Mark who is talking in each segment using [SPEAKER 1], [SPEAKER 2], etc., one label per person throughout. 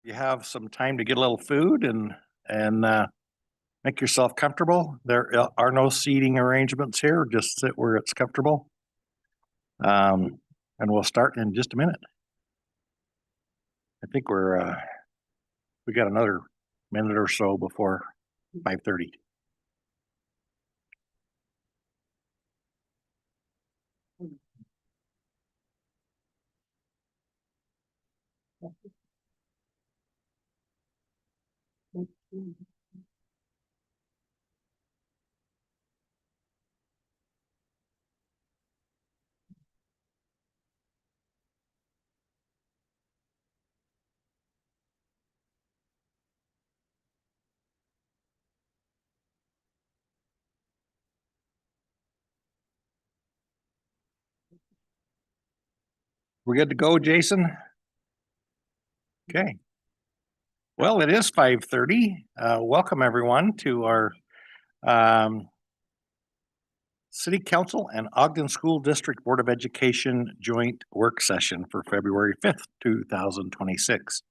[SPEAKER 1] you have some time to get a little food and make yourself comfortable. There are no seating arrangements here. Just sit where it's comfortable. And we'll start in just a minute. I think we got another minute or so before 5:30. We're good to go, Jason? Okay. Well, it is 5:30. Welcome everyone to our City Council and Ogden School District Board of Education joint work session for February 5th, 2026.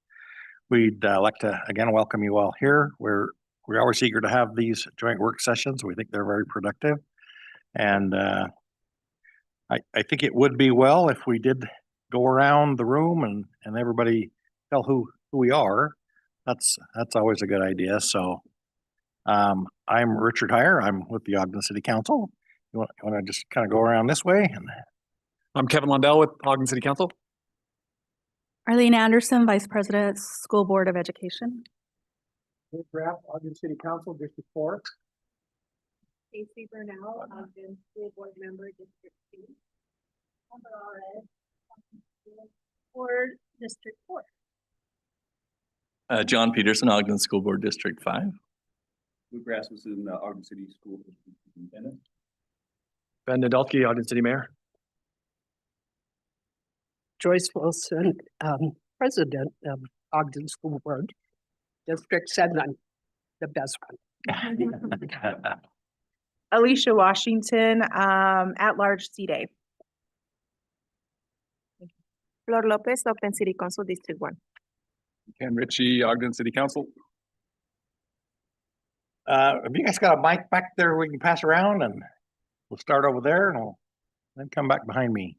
[SPEAKER 1] We'd like to again welcome you all here. We're always eager to have these joint work sessions. We think they're very productive. And I think it would be well if we did go around the room and everybody tell who we are. That's always a good idea. So I'm Richard Heyer. I'm with the Ogden City Council. You want to just kind of go around this way? And
[SPEAKER 2] I'm Kevin Lundell with Ogden City Council.
[SPEAKER 3] Arlene Anderson, Vice President, School Board of Education.
[SPEAKER 4] Nick Graff, Ogden City Council, District 4.
[SPEAKER 5] Casey Burnell, Ogden School Board Member, District 2. Board, District 4.
[SPEAKER 6] John Peterson, Ogden School Board District 5.
[SPEAKER 7] Luke Rasmussen, Ogden City School District Superintendent.
[SPEAKER 2] Ben Nadelke, Ogden City Mayor.
[SPEAKER 4] Joyce Wilson, President of Ogden School Board, District 7, the best one.
[SPEAKER 3] Alicia Washington, at-large C-Day.
[SPEAKER 5] Flor Lopez, Ogden City Council, District 1.
[SPEAKER 2] Ken Ritchie, Ogden City Council.
[SPEAKER 1] have you guys got a mic back there we can pass around? And we'll start over there and we'll then come back behind me.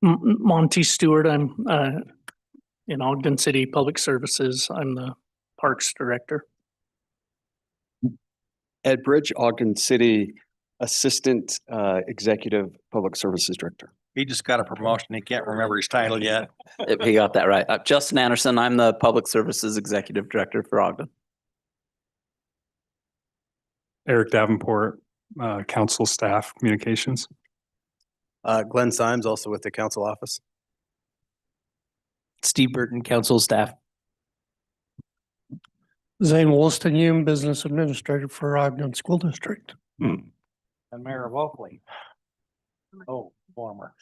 [SPEAKER 8] Monty Stewart. I'm in Ogden City Public Services. I'm the Parks Director.
[SPEAKER 9] Ed Bridge, Ogden City Assistant Executive Public Services Director.
[SPEAKER 1] He just got a promotion. He can't remember his title yet.
[SPEAKER 6] He got that right. Justin Anderson, I'm the Public Services Executive Director for Ogden.
[SPEAKER 2] Eric Davenport, Council Staff Communications.
[SPEAKER 10] Glenn Symes, also with the Council Office.
[SPEAKER 8] Steve Burton, Council Staff.
[SPEAKER 11] Zane Wolstenhume, Business Administrator for Ogden School District.
[SPEAKER 1] And Mayor of Oakley. Oh, former.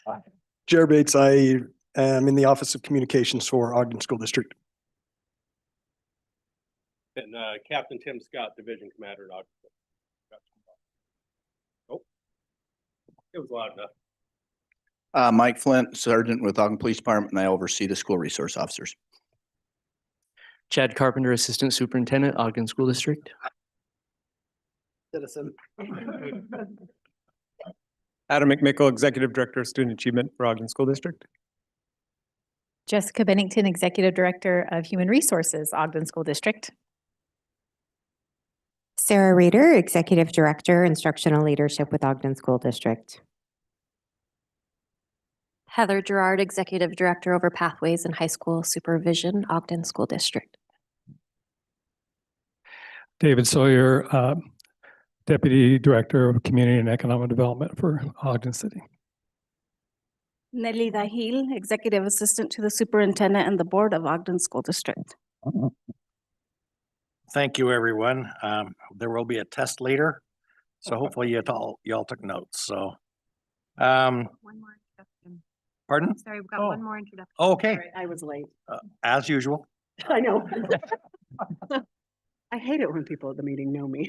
[SPEAKER 10] Jared Bates, I am in the Office of Communications for Ogden School District.
[SPEAKER 7] And Captain Tim Scott, Division Commander at Ogden. Oh, it was loud enough.
[SPEAKER 12] Mike Flint, Sergeant with Ogden Police Department, and I oversee the school resource officers.
[SPEAKER 8] Chad Carpenter, Assistant Superintendent, Ogden School District.
[SPEAKER 10] Citizen.
[SPEAKER 2] Adam McMickle, Executive Director of Student Achievement for Ogden School District.
[SPEAKER 3] Jessica Bennington, Executive Director of Human Resources, Ogden School District.
[SPEAKER 13] Sarah Rader, Executive Director, Instructional Leadership with Ogden School District.
[SPEAKER 5] Heather Gerard, Executive Director over Pathways and High School Supervision, Ogden School District.
[SPEAKER 2] David Sawyer, Deputy Director of Community and Economic Development for Ogden City.
[SPEAKER 3] Nelly Dahil, Executive Assistant to the Superintendent and the Board of Ogden School District.
[SPEAKER 1] Thank you, everyone. There will be a test later. So hopefully you all took notes. So
[SPEAKER 5] One more introduction.
[SPEAKER 1] pardon?
[SPEAKER 5] Sorry, we've got one more introduction.
[SPEAKER 1] Okay.
[SPEAKER 4] Sorry, I was late.
[SPEAKER 1] As usual.
[SPEAKER 4] I know. I hate it when people at the meeting know me.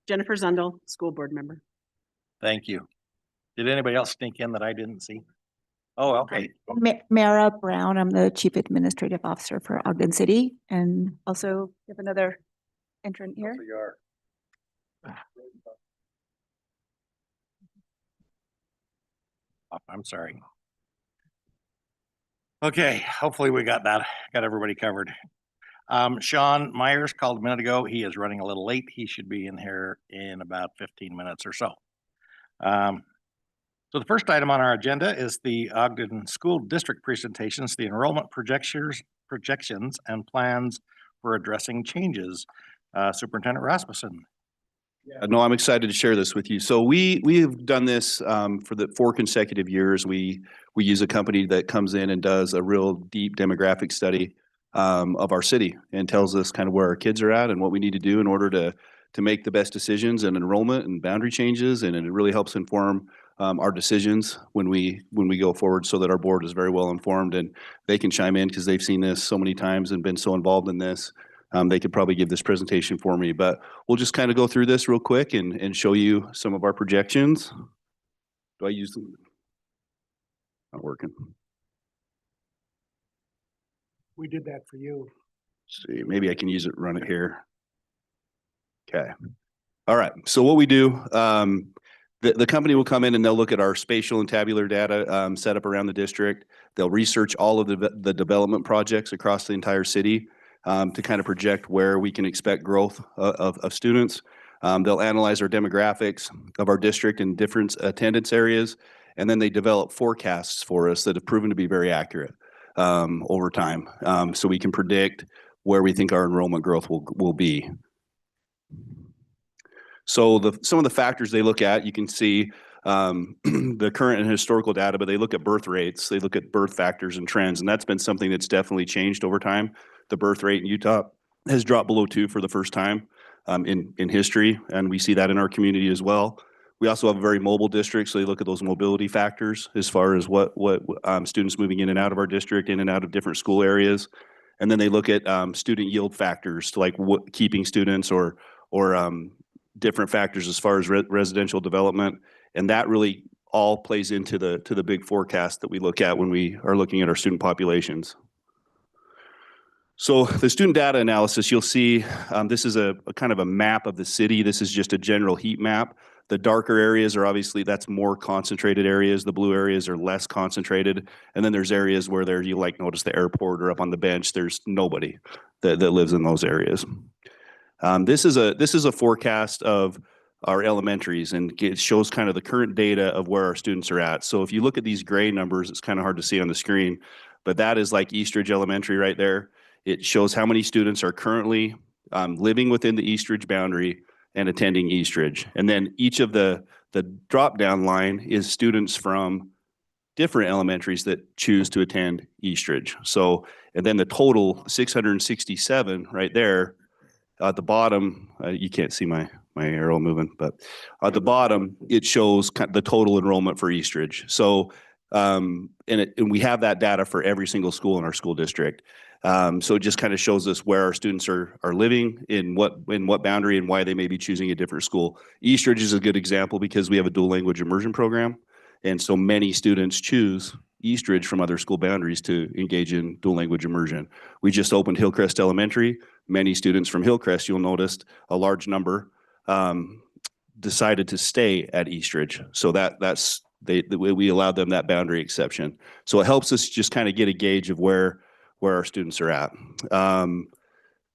[SPEAKER 4] Jennifer Zundel, School Board Member.
[SPEAKER 1] Thank you. Did anybody else sneak in that I didn't see? Oh, okay.
[SPEAKER 14] Mara Brown, I'm the Chief Administrative Officer for Ogden City, and also we have another entrant here.
[SPEAKER 1] So you are. Oh, I'm sorry. Okay, hopefully we got everybody covered. Sean Myers called a minute ago. He is running a little late. He should be in here in about 15 minutes or so. So the first item on our agenda is the Ogden School District Presentations, the enrollment projections and plans for addressing changes. Superintendent Rasmussen.
[SPEAKER 12] No, I'm excited to share this with you. So we have done this for the 4 consecutive years. We use a company that comes in and does a real deep demographic study of our city and tells us kind of where our kids are at and what we need to do in order to make the best decisions in enrollment and boundary changes. And it really helps inform our decisions when we go forward, so that our board is very well informed and they can chime in because they've seen this so many times and been so involved in this. They could probably give this presentation for me, but we'll just kind of go through this real quick and show you some of our projections. Do I use them? Not working.
[SPEAKER 4] We did that for you.
[SPEAKER 12] Let's see, maybe I can use it, run it here. Okay. All right. So what we do, the company will come in and they'll look at our spatial and tabular data set up around the district. They'll research all of the development projects across the entire city to kind of project where we can expect growth of students. They'll analyze our demographics of our district in different attendance areas, and then they develop forecasts for us that have proven to be very accurate over time, so we can predict where we think our enrollment growth will be. So some of the factors they look at, you can see the current and historical data, but they look at birth rates, they look at birth factors and trends, and that's been something that's definitely changed over time. The birth rate in Utah has dropped below 2 for the first time in history, and we see that in our community as well. We also have a very mobile district, so they look at those mobility factors as far as what students moving in and out of our district, in and out of different school areas. And then they look at student yield factors, like keeping students or different factors as far as residential development. And that really all plays into the big forecast that we look at when we are looking at our student populations. So the student data analysis, you'll see this is a kind of a map of the city. This is just a general heat map. The darker areas are obviously, that's more concentrated areas. The blue areas are less concentrated. And then there's areas where you like notice the airport or up on the bench, there's nobody that lives in those areas. This is a forecast of our elementaries, and it shows kind of the current data of where our students are at. So if you look at these gray numbers, it's kind of hard to see on the screen, but that is like Eastridge Elementary right there. It shows how many students are currently living within the Eastridge boundary and attending Eastridge. And then each of the drop-down line is students from different elementaries that choose to attend Eastridge. So, and then the total 667 right there at the bottom, you can't see my arrow moving, but at the bottom, it shows the total enrollment for Eastridge. So, and we have that data for every single school in our school district. So it just kind of shows us where our students are living, in what boundary, and why they may be choosing a different school. Eastridge is a good example because we have a dual language immersion program. And so many students choose Eastridge from other school boundaries to engage in dual language immersion. We just opened Hillcrest Elementary. Many students from Hillcrest, you'll notice a large number decided to stay at Eastridge. So we allowed them that boundary exception. So it helps us just kind of get a gauge of where our students are at.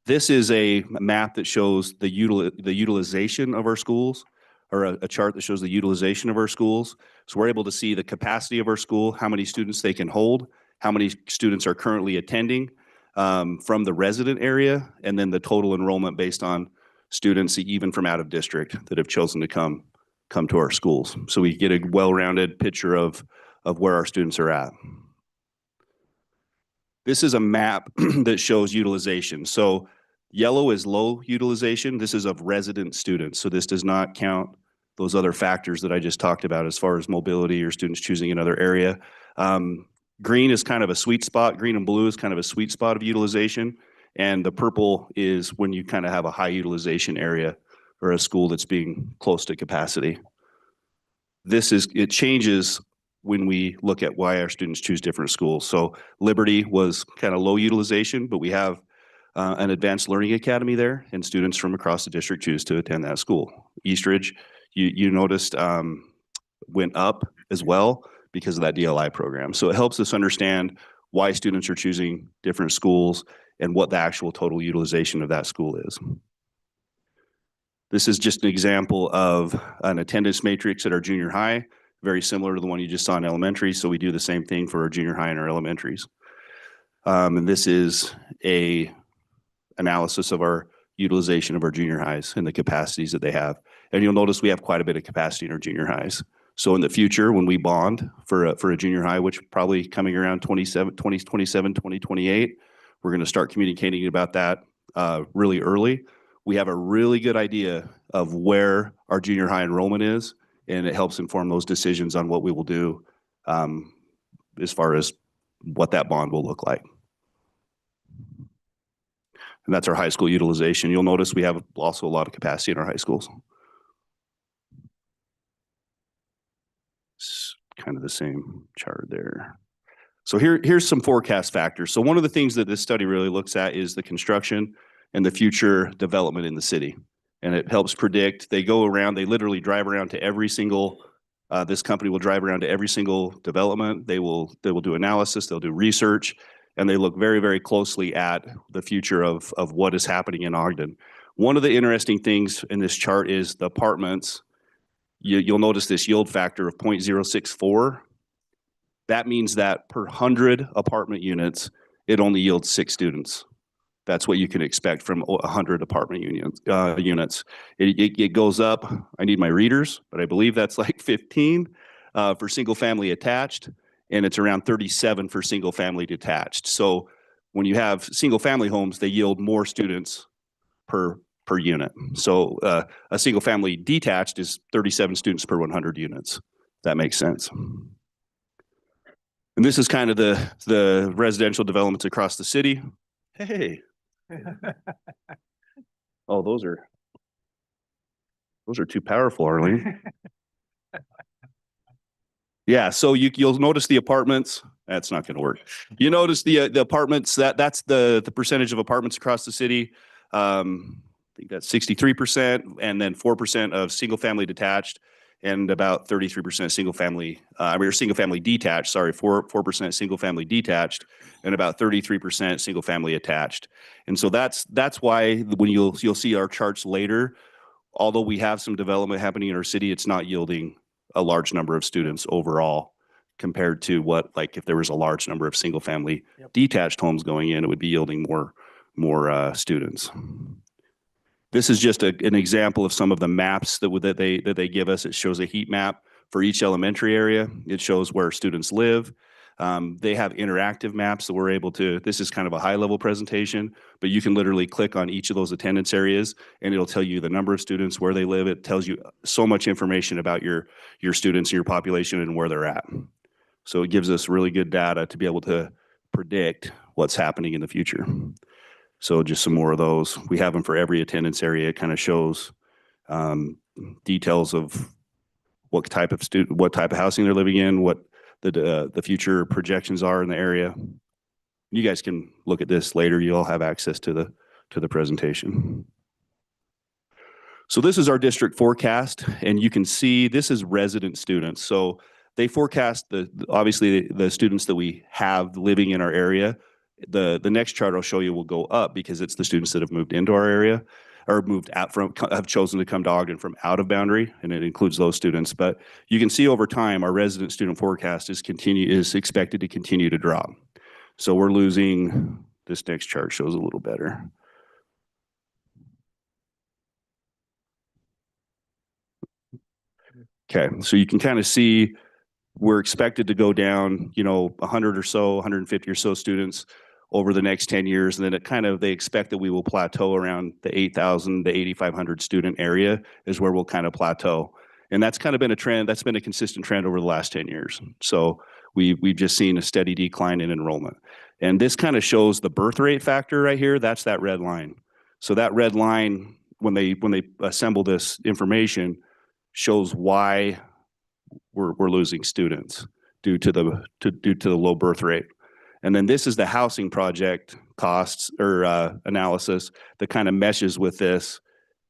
[SPEAKER 12] This is a map that shows the utilization of our schools, or a chart that shows the utilization of our schools. So we're able to see the capacity of our school, how many students they can hold, how many students are currently attending from the resident area, and then the total enrollment based on students even from out of district that have chosen to come to our schools. So we get a well-rounded picture of where our students are at. This is a map that shows utilization. So yellow is low utilization. This is of resident students. So this does not count those other factors that I just talked about as far as mobility or students choosing another area. Green is kind of a sweet spot. Green and blue is kind of a sweet spot of utilization. And the purple is when you kind of have a high utilization area or a school that's being close to capacity. It changes when we look at why our students choose different schools. So Liberty was kind of low utilization, but we have an advanced learning academy there, and students from across the district choose to attend that school. Eastridge, you noticed went up as well because of that DLI program. So it helps us understand why students are choosing different schools and what the actual total utilization of that school is. This is just an example of an attendance matrix at our junior high, very similar to the one you just saw in elementary. So we do the same thing for our junior high and our elementaries. And this is a analysis of our utilization of our junior highs and the capacities that they have. And you'll notice we have quite a bit of capacity in our junior highs. So in the future, when we bond for a junior high, which probably coming around 2028, we're going to start communicating about that really early. We have a really good idea of where our junior high enrollment is, and it helps inform those decisions on what we will do as far as what that bond will look like. And that's our high school utilization. You'll notice we have also a lot of capacity in our high schools. It's kind of the same chart there. So here's some forecast factors. So one of the things that this study really looks at is the construction and the future development in the city. And it helps predict, they go around, they literally drive around to every single, this company will drive around to every single development. They will do analysis, they'll do research, and they look very, very closely at the future of what is happening in Ogden. One of the interesting things in this chart is the apartments. You'll notice this yield factor of 0.064. That means that per 100 apartment units, it only yields 6 students. That's what you can expect from 100 apartment units. It goes up. I need my readers, but I believe that's like 15 for single family attached, and it's around 37 for single family detached. So when you have single family homes, they yield more students per unit. So a single family detached is 37 students per 100 units. That makes sense. And this is kind of the residential developments across the city. Hey. Oh, those are too powerful, Arlene. Yeah, so you'll notice the apartments. That's not going to work. You notice the apartments. That's the percentage of apartments across the city. I think that's 63%, and then 4% of single family detached, and about 33% single family. Single family detached. Sorry, 4% single family detached, and about 33% single family attached. And so that's why when you'll see our charts later, although we have some development happening in our city, it's not yielding a large number of students overall compared to what, like if there was a large number of single family detached homes going in, it would be yielding more students. This is just an example of some of the maps that they give us. It shows a heat map for each elementary area. It shows where students live. They have interactive maps that we're able to, this is kind of a high level presentation, but you can literally click on each of those attendance areas and it'll tell you the number of students, where they live. It tells you so much information about your students and your population and where they're at. So it gives us really good data to be able to predict what's happening in the future. So just some more of those. We have them for every attendance area. It kind of shows details of what type of housing they're living in, what the future projections are in the area. You guys can look at this later. You all have access to the presentation. So this is our district forecast, and you can see this is resident students. So they forecast obviously the students that we have living in our area. The next chart I'll show you will go up because it's the students that have moved into our area or have chosen to come to Ogden from out of boundary, and it includes those students. But you can see over time, our resident student forecast is expected to continue to drop. So we're losing, this next chart shows a little better. Okay, so you can kind of see we're expected to go down, 100 or so, 150 or so students over the next 10 years. And then they expect that we will plateau around the 8,000 to 8,500 student area is where we'll kind of plateau. And that's kind of been a trend. That's been a consistent trend over the last 10 years. So we've just seen a steady decline in enrollment. And this kind of shows the birth rate factor right here. That's that red line. So that red line, when they assemble this information, shows why we're losing students. due to the low birth rate. And then this is the housing project costs or analysis that kind of meshes with this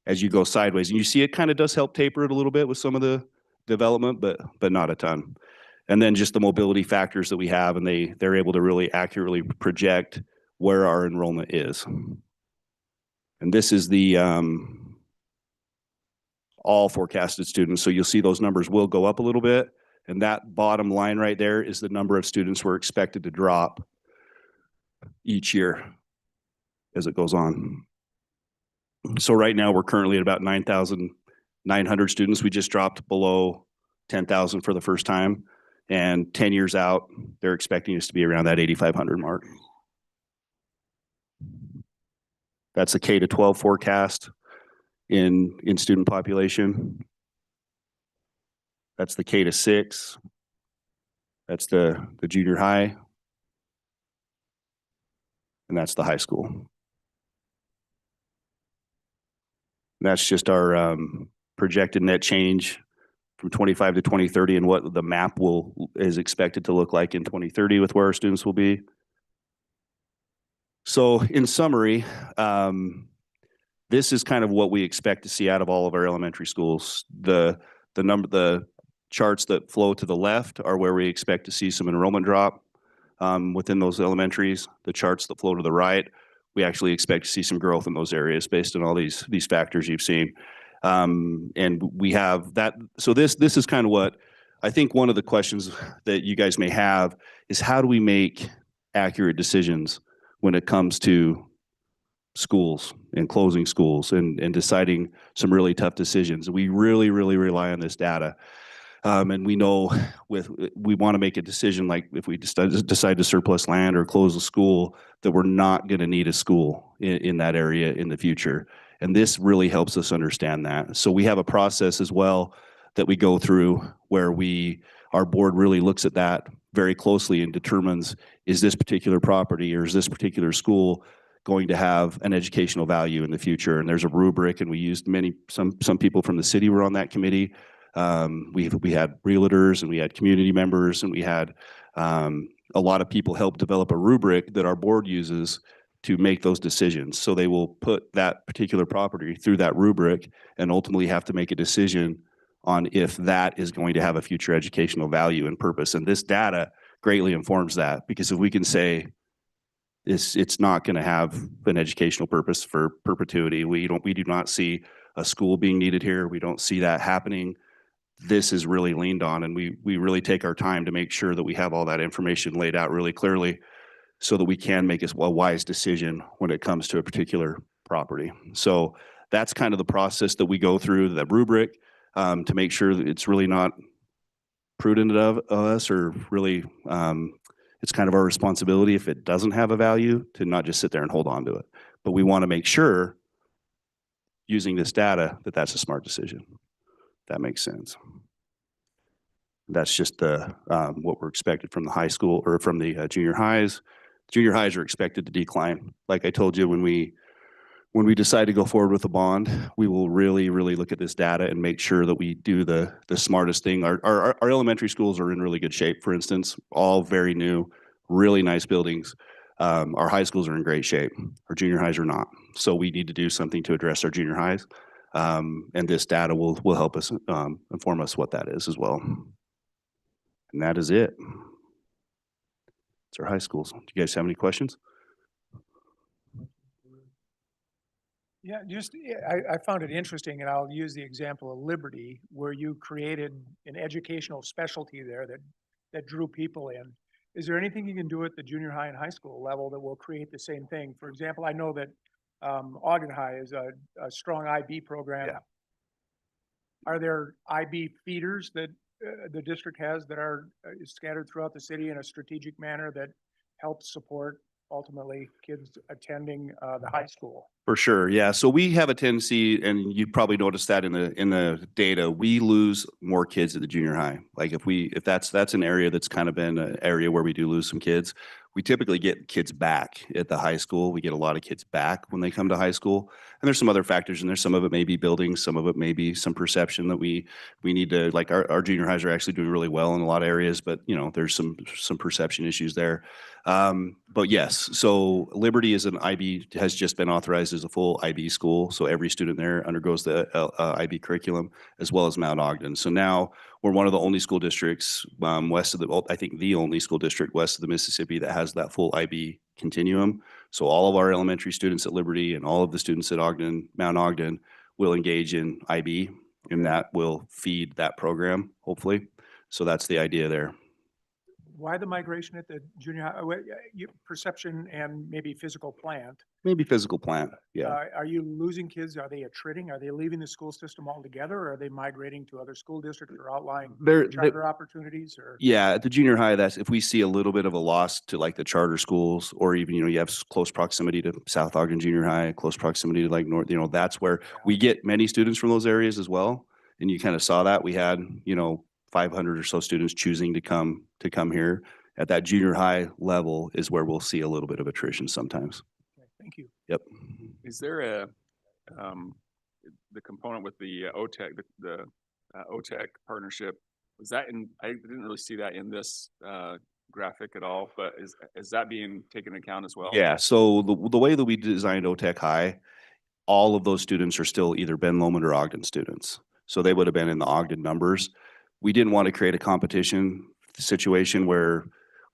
[SPEAKER 12] as you go sideways. And you see it kind of does help taper it a little bit with some of the development, but not a ton. And then just the mobility factors that we have, and they're able to really accurately project where our enrollment is. And this is the all forecasted students. So you'll see those numbers will go up a little bit. And that bottom line right there is the number of students we're expected to drop each year as it goes on. So right now we're currently at about 9,900 students. We just dropped below 10,000 for the first time. And 10 years out, they're expecting us to be around that 8,500 mark. That's a K to 12 forecast in student population. That's the K to 6. That's the junior high. And that's the high school. And that's just our projected net change from 25 to 2030 and what the map is expected to look like in 2030 with where our students will be. So in summary, this is kind of what we expect to see out of all of our elementary schools. The charts that flow to the left are where we expect to see some enrollment drop within those elementaries. The charts that flow to the right, we actually expect to see some growth in those areas based on all these factors you've seen. And we have that. So this is kind of what I think one of the questions that you guys may have is, how do we make accurate decisions when it comes to schools and closing schools and deciding some really tough decisions? We really, really rely on this data. And we know we want to make a decision, like if we decide to surplus land or close a school, that we're not going to need a school in that area in the future. And this really helps us understand that. So we have a process as well that we go through where our board really looks at that very closely and determines, is this particular property or is this particular school going to have an educational value in the future? And there's a rubric, and we used some people from the city were on that committee. We had realtors and we had community members, and we had a lot of people help develop a rubric that our board uses to make those decisions. So they will put that particular property through that rubric and ultimately have to make a decision on if that is going to have a future educational value and purpose. And this data greatly informs that, because if we can say it's not going to have an educational purpose for perpetuity, we do not see a school being needed here. We don't see that happening. This is really leaned on, and we really take our time to make sure that we have all that information laid out really clearly so that we can make a wise decision when it comes to a particular property. So that's kind of the process that we go through, that rubric, to make sure that it's really not prudent of us, or really it's kind of our responsibility, if it doesn't have a value, to not just sit there and hold on to it. But we want to make sure, using this data, that that's a smart decision. That makes sense. That's just what we're expected from the high school, or from the junior highs. Junior highs are expected to decline. Like I told you, when we decide to go forward with a bond, we will really, really look at this data and make sure that we do the smartest thing. Our elementary schools are in really good shape, for instance, all very new, really nice buildings. Our high schools are in great shape. Our junior highs are not. So we need to do something to address our junior highs. And this data will help us inform us what that is as well. And that is it. It's our high schools. Do you guys have any questions?
[SPEAKER 4] Yeah, I found it interesting, and I'll use the example of Liberty, where you created an educational specialty there that drew people in. Is there anything you can do at the junior high and high school level that will create the same thing? For example, I know that Ogden High is a strong IB program.
[SPEAKER 12] Yeah.
[SPEAKER 4] Are there IB feeders that the district has that are scattered throughout the city in a strategic manner that helps support ultimately kids attending the high school?
[SPEAKER 12] For sure, yeah. So we have a tendency, and you probably noticed that in the data, we lose more kids at the junior high. Like if that's an area that's kind of been an area where we do lose some kids. We typically get kids back at the high school. We get a lot of kids back when they come to high school. And there's some other factors in there. Some of it may be buildings, some of it may be some perception that we need to, like our junior highs are actually doing really well in a lot of areas, but you know, there's some perception issues there. But yes, so Liberty is an IB, has just been authorized as a full IB school. So every student there undergoes the IB curriculum, as well as Mount Ogden. So now we're one of the only school districts west of the, well, I think the only school district west of the Mississippi that has that full IB continuum. So all of our elementary students at Liberty and all of the students at Ogden, Mount Ogden, will engage in IB, and that will feed that program, hopefully. So that's the idea there.
[SPEAKER 4] Why the migration at the junior high, perception and maybe physical plant?
[SPEAKER 12] Maybe physical plant, yeah.
[SPEAKER 4] Are you losing kids? Are they attriting? Are they leaving the school system altogether? Or are they migrating to other school districts or outlying charter opportunities? Or
[SPEAKER 12] Yeah, at the junior high, that's if we see a little bit of a loss to like the charter schools, or even, you know, you have close proximity to South Ogden Junior High, close proximity to like North, you know, that's where we get many students from those areas as well. And you kind of saw that we had, you know, 500 or so students choosing to come here. At that junior high level is where we'll see a little bit of attrition sometimes.
[SPEAKER 4] okay, thank you.
[SPEAKER 12] Yep.
[SPEAKER 7] Is there a, the component with the OTEC, the OTEC partnership, was that in, I didn't really see that in this graphic at all, but is that being taken into account as well?
[SPEAKER 12] Yeah, so the way that we designed OTEC High, all of those students are still either Ben Lomond or Ogden students. So they would have been in the Ogden numbers. We didn't want to create a competition situation where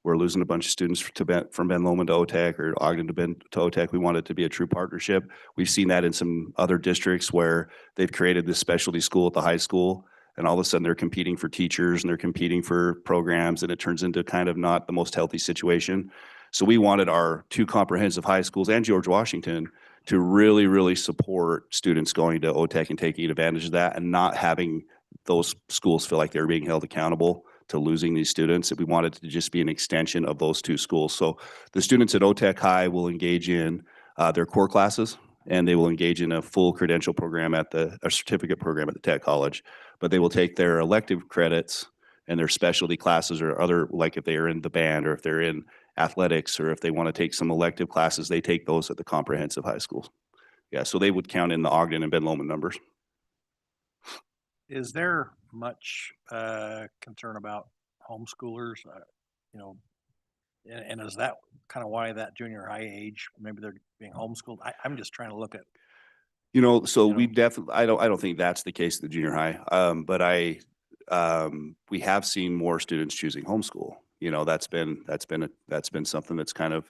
[SPEAKER 12] we're losing a bunch of students from Ben Lomond to OTEC or Ogden to OTEC. We want it to be a true partnership. We've seen that in some other districts where they've created this specialty school at the high school, and all of a sudden they're competing for teachers and they're competing for programs, and it turns into kind of not the most healthy situation. So we wanted our two comprehensive high schools and George Washington to really, really support students going to OTEC and taking advantage of that, and not having those schools feel like they're being held accountable to losing these students. We wanted to just be an extension of those two schools. So the students at OTEC High will engage in their core classes, and they will engage in a full credential program at a certificate program at the Tech College, but they will take their elective credits and their specialty classes, or other, like if they are in the band or if they're in athletics, or if they want to take some elective classes, they take those at the comprehensive high schools. Yeah, so they would count in the Ogden and Ben Lomond numbers.
[SPEAKER 1] Is there much concern about homeschoolers? You know, and is that kind of why that junior high age, maybe they're being homeschooled? I'm just trying to look at.
[SPEAKER 12] You know, so we definitely, I don't think that's the case at the junior high. But we have seen more students choosing homeschool. You know, that's been something that's kind of,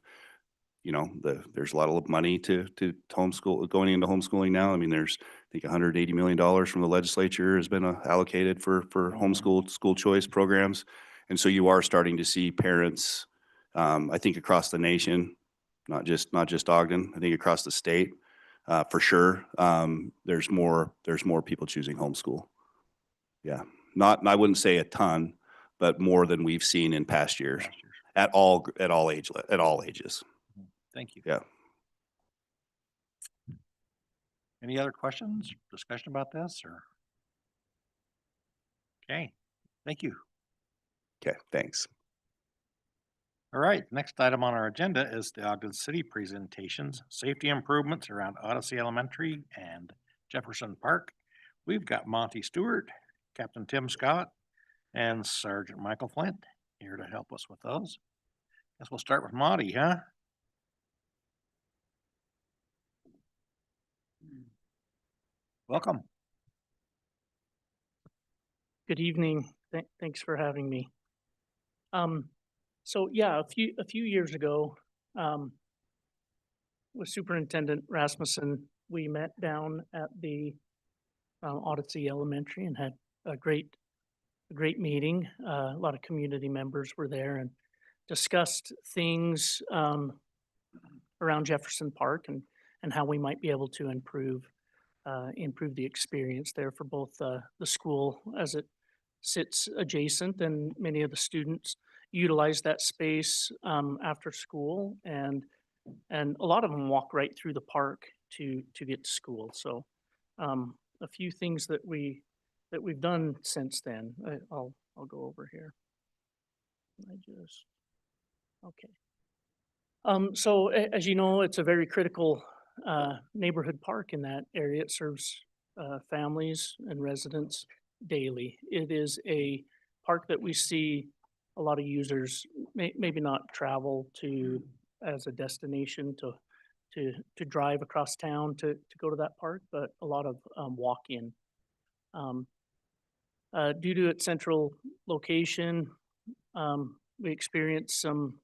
[SPEAKER 12] you know, there's a lot of money to homeschool, going into homeschooling now. I mean, there's, I think $180 million from the legislature has been allocated for homeschool school choice programs. And so you are starting to see parents, I think across the nation, not just Ogden, I think across the state, for sure. There's more people choosing homeschool. Yeah. I wouldn't say a ton, but more than we've seen in past years at all ages.
[SPEAKER 1] Thank you.
[SPEAKER 12] Yeah.
[SPEAKER 1] Any other questions, discussion about this, or? Okay, thank you.
[SPEAKER 12] Okay, thanks.
[SPEAKER 1] All right, next item on our agenda is the Ogden City presentations, safety improvements around Odyssey Elementary and Jefferson Park. We've got Monty Stewart, Captain Tim Scott, and Sergeant Michael Flint here to help us with those. Guess we'll start with Monty, huh? Welcome.
[SPEAKER 8] Good evening. Thanks for having me. So yeah, a few years ago, with Superintendent Rasmussen, we met down at the Odyssey Elementary and had a great meeting. A lot of community members were there and discussed things around Jefferson Park and how we might be able to improve the experience there for both the school as it sits adjacent, and many of the students utilize that space after school, and a lot of them walk right through the park to get to school. So a few things that we've done since then. I'll go over here. Okay. So as you know, it's a very critical neighborhood park in that area. It serves families and residents daily. It is a park that we see a lot of users maybe not travel to as a destination to drive across town to go to that park, but a lot of walk in. Due to its central location, we experienced some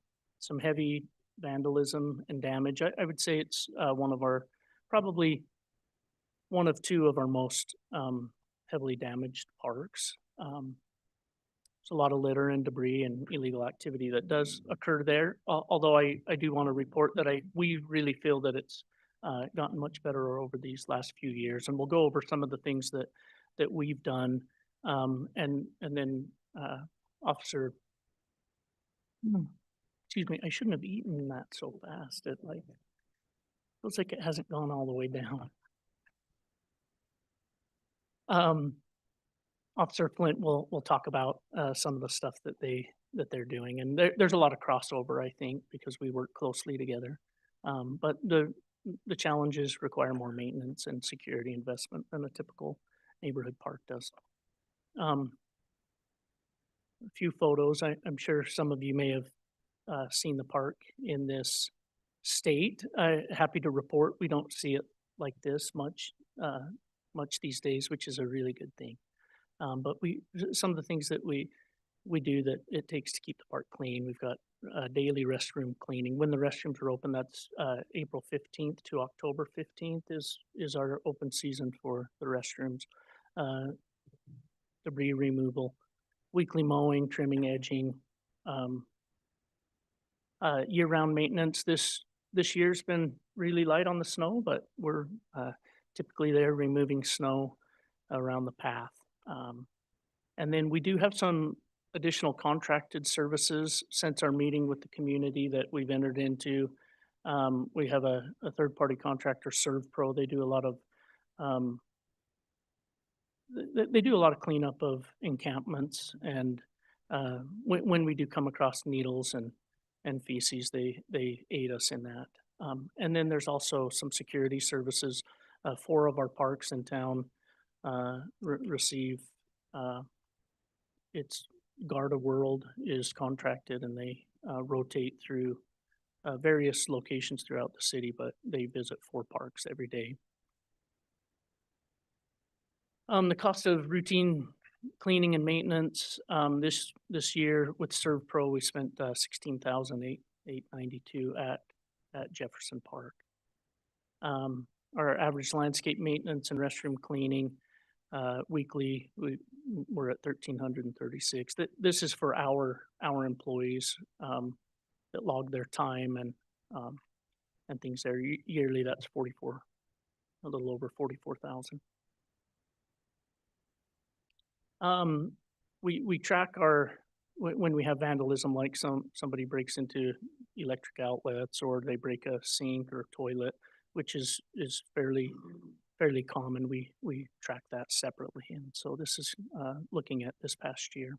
[SPEAKER 8] heavy vandalism and damage. I would say it's one of our, probably one of two of our most heavily damaged parks. There's a lot of litter and debris and illegal activity that does occur there. Although I do want to report that we really feel that it's gotten much better over these last few years, and we'll go over some of the things that we've done. And then Officer, excuse me, I shouldn't have eaten that so fast. It feels like it hasn't gone all the way down. Officer Flint will talk about some of the stuff that they're doing, and there's a lot of crossover, I think, because we work closely together. But the challenges require more maintenance and security investment than a typical neighborhood park does. A few photos. I'm sure some of you may have seen the park in this state. Happy to report we don't see it like this much these days, which is a really good thing. But some of the things that we do that it takes to keep the park clean. We've got daily restroom cleaning. When the restrooms are open, that's April 15th to October 15th is our open season for the restrooms. Debris removal, weekly mowing, trimming, edging, year-round maintenance. This year's been really light on the snow, but we're typically there removing snow around the path. And then we do have some additional contracted services since our meeting with the community that we've entered into. We have a third-party contractor, ServPro. They do a lot of cleanup of encampments, and when we do come across needles and feces, they aid us in that. And then there's also some security services. 4 of our parks in town receive it's Garda World is contracted, and they rotate through various locations throughout the city, but they visit 4 parks every day. The cost of routine cleaning and maintenance this year with ServPro, we spent $16,892 at Jefferson Park. Our average landscape maintenance and restroom cleaning weekly, we're at $1,336. This is for our employees that log their time and things there. Yearly, that's a little over 44,000. We track when we have vandalism, like somebody breaks into electric outlets or they break a sink or a toilet, which is fairly common. We track that separately, and so this is looking at this past year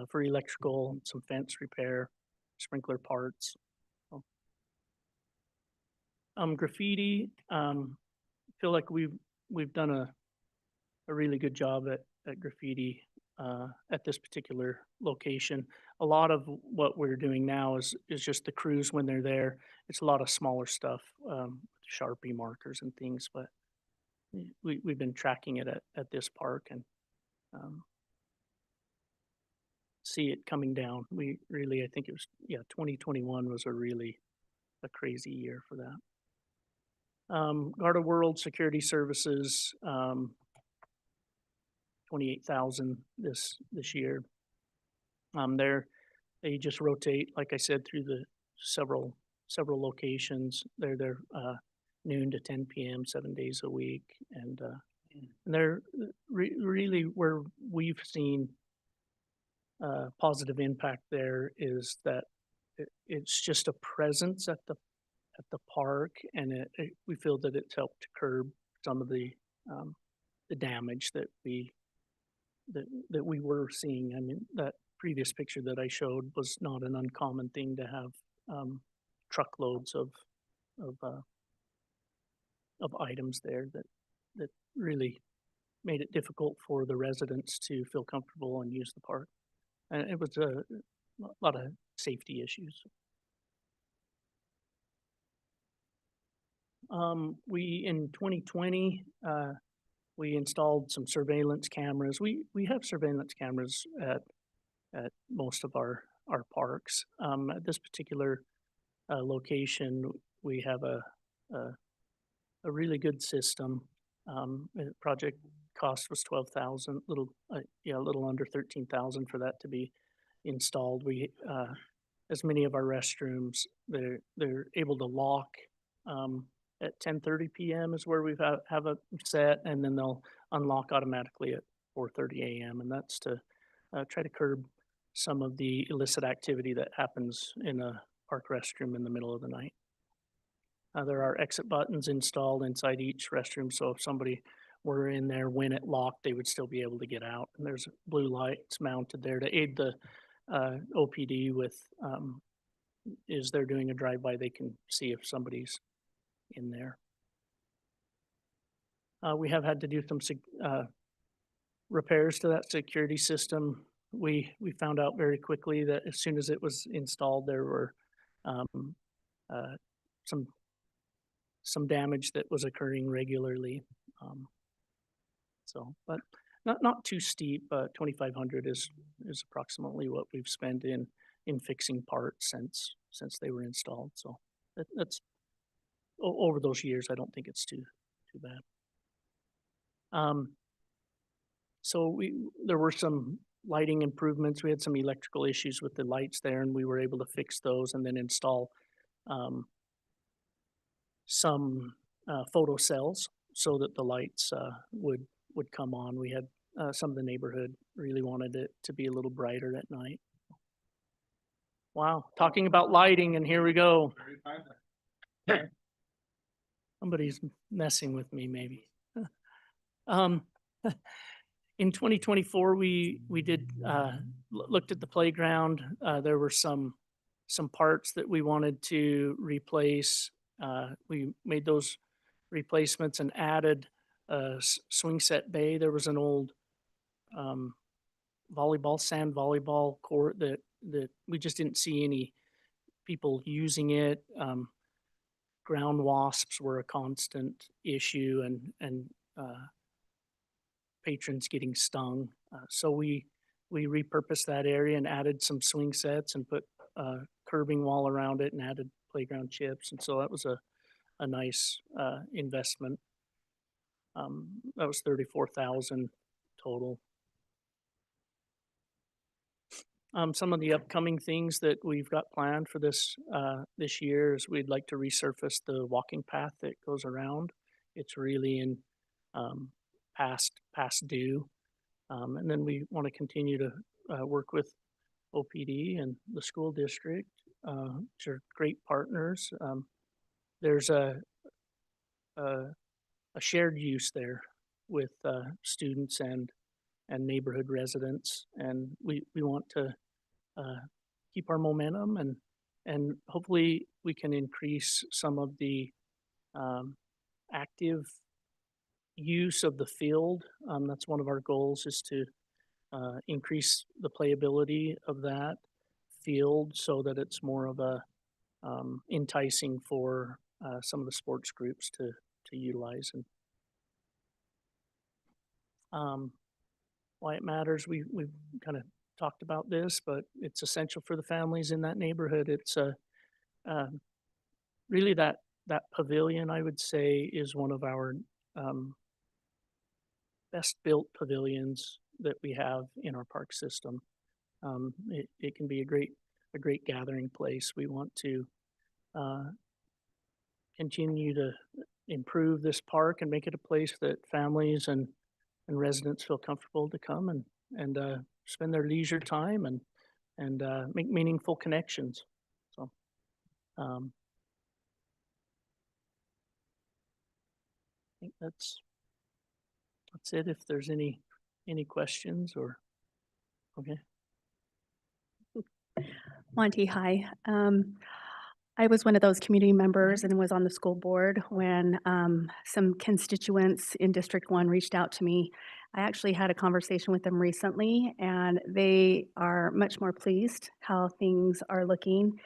[SPEAKER 8] for electrical, some fence repair, sprinkler parts. Graffiti. Feel like we've done a really good job at graffiti at this particular location. A lot of what we're doing now is just the crews when they're there. It's a lot of smaller stuff, Sharpie markers and things, but we've been tracking it at this park and see it coming down. We really, I think it was, 2021 was a crazy year for that. Garda World Security Services, 28,000 this year. They just rotate, like I said, through the several locations. They're there noon to 10 p.m. 7 days a week, and they're really where we've seen positive impact there is that it's just a presence at the park, and we feel that it's helped to curb some of the damage that we were seeing. I mean, that previous picture that I showed was not an uncommon thing to have truckloads of items there that really made it difficult for the residents to feel comfortable and use the park. And it was a lot of safety issues. We, in 2020, we installed some surveillance cameras. We have surveillance cameras at most of our parks. At this particular location, we have a really good system. The project cost was 12,000, a little under 13,000 for that to be installed. We, as many of our restrooms, they're able to lock at 10:30 p.m. is where we have a set, and then they'll unlock automatically at 4:30 a.m. And that's to try to curb some of the illicit activity that happens in a park restroom in the middle of the night. There are exit buttons installed inside each restroom, so if somebody were in there when it locked, they would still be able to get out. And there's blue lights mounted there to aid the OPD with, is they're doing a drive-by, they can see if somebody's in there. We have had to do some repairs to that security system. We found out very quickly that as soon as it was installed, there were some damage that was occurring regularly. But not too steep. 2,500 is approximately what we've spent in fixing parts since they were installed. So that's over those years. I don't think it's too bad. So there were some lighting improvements. We had some electrical issues with the lights there, and we were able to fix those and then install some photo cells so that the lights would come on. We had some of the neighborhood really wanted it to be a little brighter at night. Wow, talking about lighting, and here we go. Somebody's messing with me, maybe. In 2024, we did looked at the playground. There were some parts that we wanted to replace. We made those replacements and added a swing set bay. There was an old sand volleyball court that we just didn't see any people using it. Ground wasps were a constant issue, and patrons getting stung. So we repurposed that area and added some swing sets and put a curbing wall around it and added playground chips. And so that was a nice investment. That was 34,000 total. Some of the upcoming things that we've got planned for this year is we'd like to resurface the walking path that goes around. It's really in past due. And then we want to continue to work with OPD and the school district, which are great partners. There's a shared use there with students and neighborhood residents, and we want to keep our momentum, and hopefully we can increase some of the active use of the field. That's one of our goals, is to increase the playability of that field so that it's more of a enticing for some of the sports groups to utilize. And why it matters, we've kind of talked about this, but it's essential for the families in that neighborhood. It's really that pavilion, I would say, is one of our best built pavilions that we have in our park system. It can be a great gathering place. We want to continue to improve this park and make it a place that families and residents feel comfortable to come and spend their leisure time and make meaningful connections. So I think that's it. If there's any questions, or okay.
[SPEAKER 15] Monty, hi. I was one of those community members and was on the school board when some constituents in District 1 reached out to me. I actually had a conversation with them recently, and they are much more pleased how things are looking.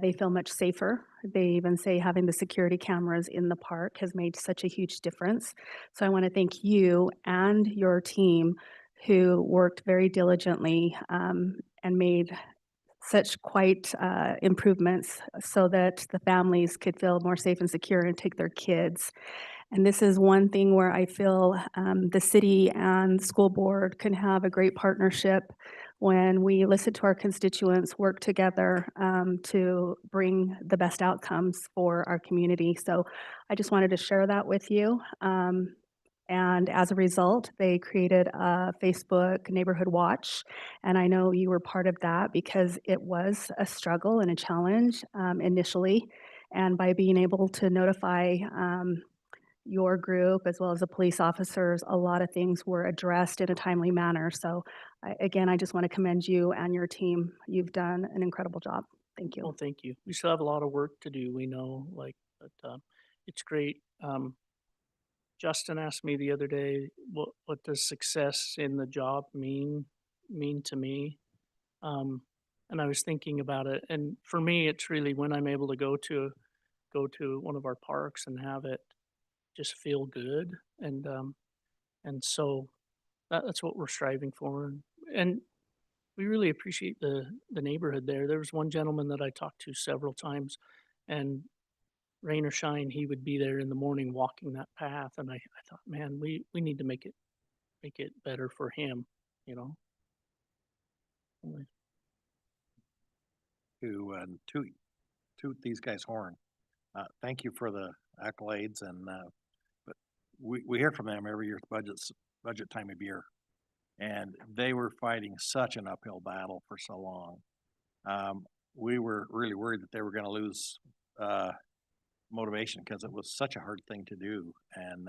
[SPEAKER 15] They feel much safer. They even say having the security cameras in the park has made such a huge difference. So I want to thank you and your team who worked very diligently and made such quite improvements so that the families could feel more safe and secure and take their kids. And this is one thing where I feel the city and school board can have a great partnership when we listen to our constituents, work together to bring the best outcomes for our community. So I just wanted to share that with you. And as a result, they created a Facebook neighborhood watch. And I know you were part of that because it was a struggle and a challenge initially. And by being able to notify your group as well as the police officers, a lot of things were addressed in a timely manner. So again, I just want to commend you and your team. You've done an incredible job. Thank you.
[SPEAKER 8] Well, thank you. We still have a lot of work to do, we know, but it's great. Justin asked me the other day, what does success in the job mean to me? And I was thinking about it, and for me, it's really when I'm able to go to one of our parks and have it just feel good, and so that's what we're striving for, and we really appreciate the neighborhood there. There was one gentleman that I talked to several times, and rain or shine, he would be there in the morning walking that path, and I thought, man, we need to make it better for him, you know. Anyway.
[SPEAKER 1] To toot these guys' horn. Thank you for the accolades, and but we hear from them every year at the budget time of year, and they were fighting such an uphill battle for so long. We were really worried that they were going to lose motivation because it was such a hard thing to do, and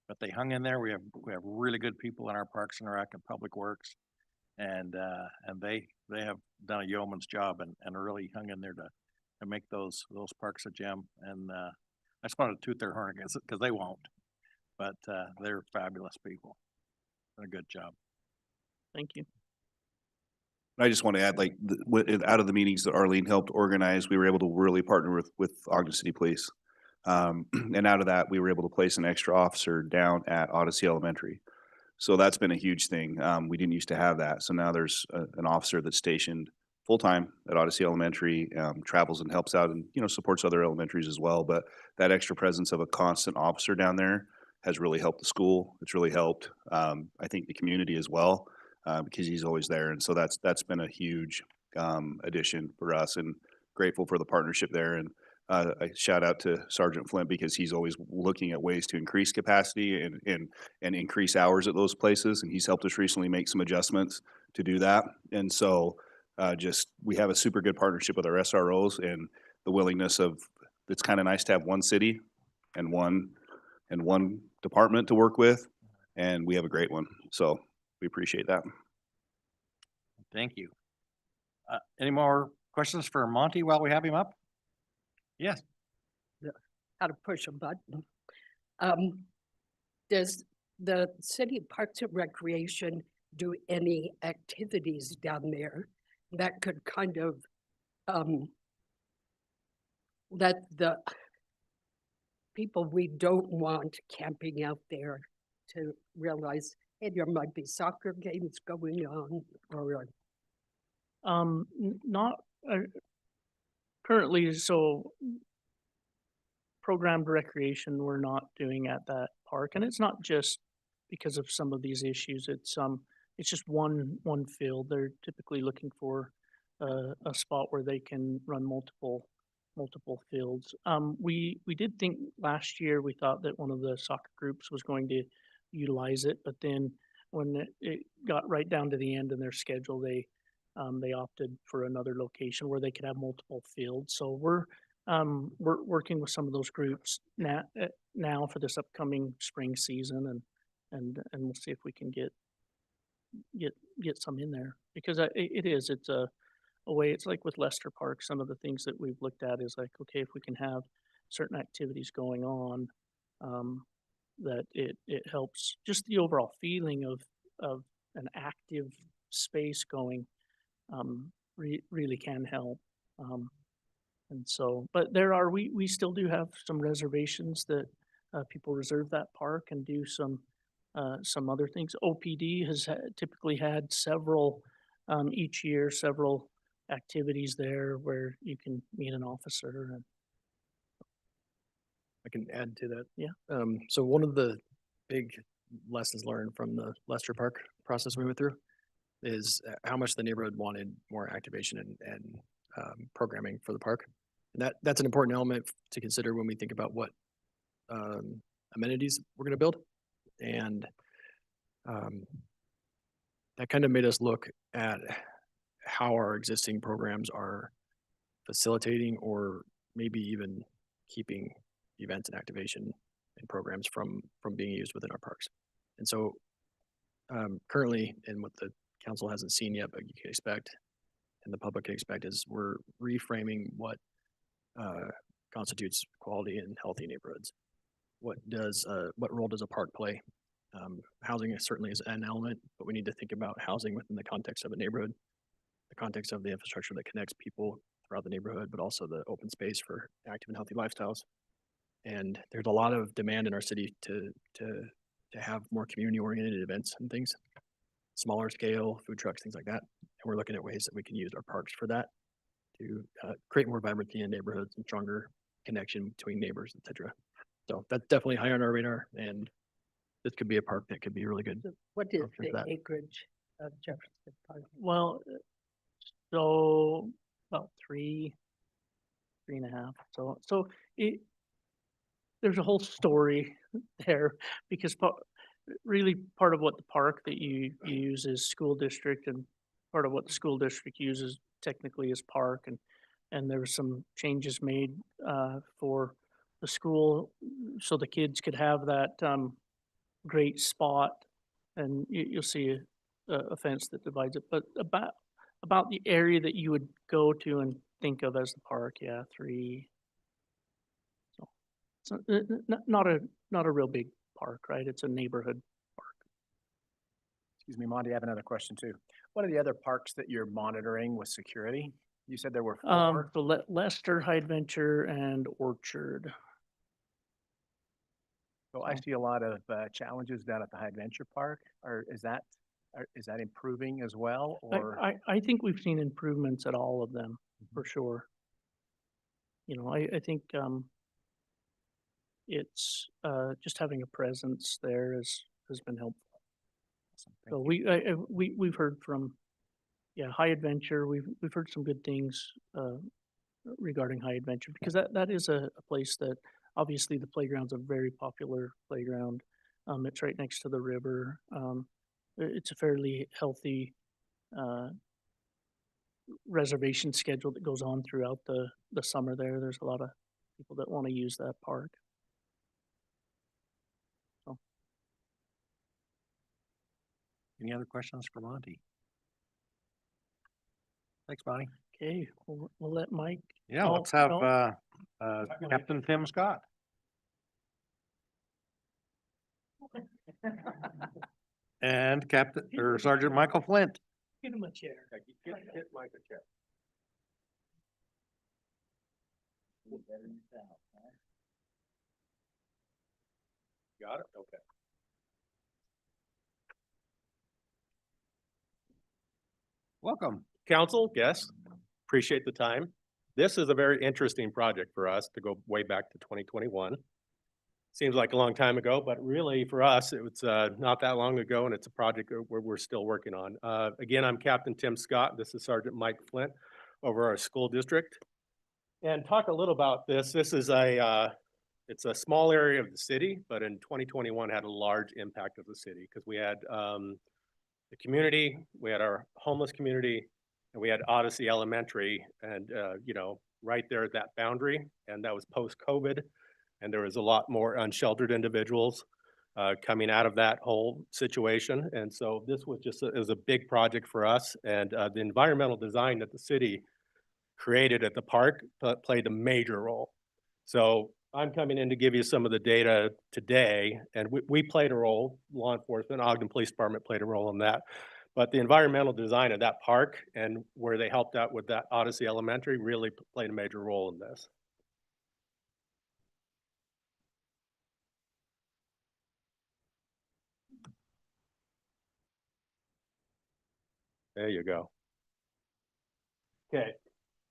[SPEAKER 1] but they hung in there. We have really good people in our Parks and Rec and Public Works, and they have done a yeoman's job and really hung in there to make those parks a gem. And I just wanted to toot their horn because they won't, but they're fabulous people. Done a good job.
[SPEAKER 8] Thank you.
[SPEAKER 12] I just want to add, like, out of the meetings that Arlene helped organize, we were able to really partner with Ogden City Police. And out of that, we were able to place an extra officer down at Odyssey Elementary. So that's been a huge thing. We didn't used to have that. So now there's an officer that's stationed full-time at Odyssey Elementary, travels and helps out and, supports other elementaries as well. But that extra presence of a constant officer down there has really helped the school. It's really helped, I think, the community as well. Because he's always there. And so that's been a huge addition for us, and grateful for the partnership there. And I shout out to Sergeant Flint because he's always looking at ways to increase capacity and increase hours at those places. And he's helped us recently make some adjustments to do that. And so we have a super good partnership with our SROs and the willingness of, it's kind of nice to have one city and one department to work with. And we have a great one. So we appreciate that.
[SPEAKER 1] Thank you. Any more questions for Monty while we have him up? Yes.
[SPEAKER 16] Yeah. How to push a button. Does the City Parks and Recreation do any activities down there that could kind of let the people we don't want camping out there to realize, hey, there might be soccer games going on, or
[SPEAKER 8] not currently. So programmed recreation we're not doing at that park, and it's not just because of some of these issues. It's just one field. They're typically looking for a spot where they can run multiple fields. We did think last year, we thought that one of the soccer groups was going to utilize it, but then when it got right down to the end in their schedule, they opted for another location where they could have multiple fields. So we're working with some of those groups now for this upcoming spring season, and we'll see if we can get some in there, because it's a a way. It's like with Lester Park, some of the things that we've looked at is like, okay, if we can have certain activities going on, that it helps just the overall feeling of an active space going, really can help. And so, but we still do have some reservations that people reserve that park and do some other things. OPD has typically had several, each year, several activities there where you can meet an officer. And
[SPEAKER 17] I can add to that.
[SPEAKER 8] Yeah.
[SPEAKER 17] So one of the big lessons learned from the Lester Park process we went through is how much the neighborhood wanted more activation and programming for the park. And that's an important element to consider when we think about what amenities we're going to build. And that kind of made us look at how our existing programs are facilitating or maybe even keeping events and activation and programs from being used within our parks. And so currently, and what the council hasn't seen yet, but you can expect and the public can expect, is we're reframing what constitutes quality and healthy neighborhoods. What role does a park play? Housing certainly is an element, but we need to think about housing within the context of a neighborhood, the context of the infrastructure that connects people throughout the neighborhood, but also the open space for active and healthy lifestyles. And there's a lot of demand in our city to have more community-oriented events and things, smaller scale, food trucks, things like that. And we're looking at ways that we can use our parks for that to create more vibrancy in neighborhoods and stronger connection between neighbors, etc. So that's definitely high on our radar, and this could be a park that could be really good.
[SPEAKER 16] What is
[SPEAKER 17] for
[SPEAKER 16] the
[SPEAKER 17] that.
[SPEAKER 16] acreage of Jefferson Park?
[SPEAKER 8] well, so about 3.5. So there's a whole story there because really part of what the park that you use is school district, and part of what the school district uses technically is park, and there were some changes made for the school so the kids could have that great spot, and you'll see a fence that divides it. But about the area that you would go to and think of as the park, yeah, 3. So not a real big park, right? It's a neighborhood park.
[SPEAKER 18] Excuse me, Monty, I have another question too. What are the other parks that you're monitoring with security? You said there were 4.
[SPEAKER 8] The Lester, High Adventure, and Orchard.
[SPEAKER 18] So I see a lot of challenges down at the High Adventure Park. Is that improving as well? Or
[SPEAKER 8] I think we've seen improvements at all of them for sure. You know, I think it's just having a presence there has been helpful. So we've heard from High Adventure. We've heard some good things regarding High Adventure, because that is a place that obviously the playground's a very popular playground. It's right next to the river. It's a fairly healthy reservation schedule that goes on throughout the summer there. There's a lot of people that want to use that park. So.
[SPEAKER 1] Any other questions for Monty? Thanks, Monty.
[SPEAKER 8] Okay, we'll let Mike.
[SPEAKER 1] Yeah, let's have Captain Tim Scott. And Captain or Sergeant Michael Flint.
[SPEAKER 8] Get him a chair.
[SPEAKER 18] Get Mike a chair. Got it? Okay.
[SPEAKER 1] Welcome.
[SPEAKER 19] Council, guests, appreciate the time. This is a very interesting project for us to go way back to 2021. Seems like a long time ago, but really for us, it was not that long ago, and it's a project where we're still working on. Again, I'm Captain Tim Scott. This is Sergeant Mike Flint over our school district. And talk a little about this. This is it's a small area of the city, but in 2021 had a large impact of the city because we had the community, we had our homeless community, and we had Odyssey Elementary, and you know, right there at that boundary, and that was post-COVID, and there was a lot more unsheltered individuals. coming out of that whole situation. And so this was just is a big project for us. And the environmental design that the city created at the park played a major role. So I'm coming in to give you some of the data today, and we played a role, law enforcement, Ogden Police Department played a role in that. But the environmental design of that park and where they helped out with that Odyssey Elementary really played a major role in this. There you go. Okay.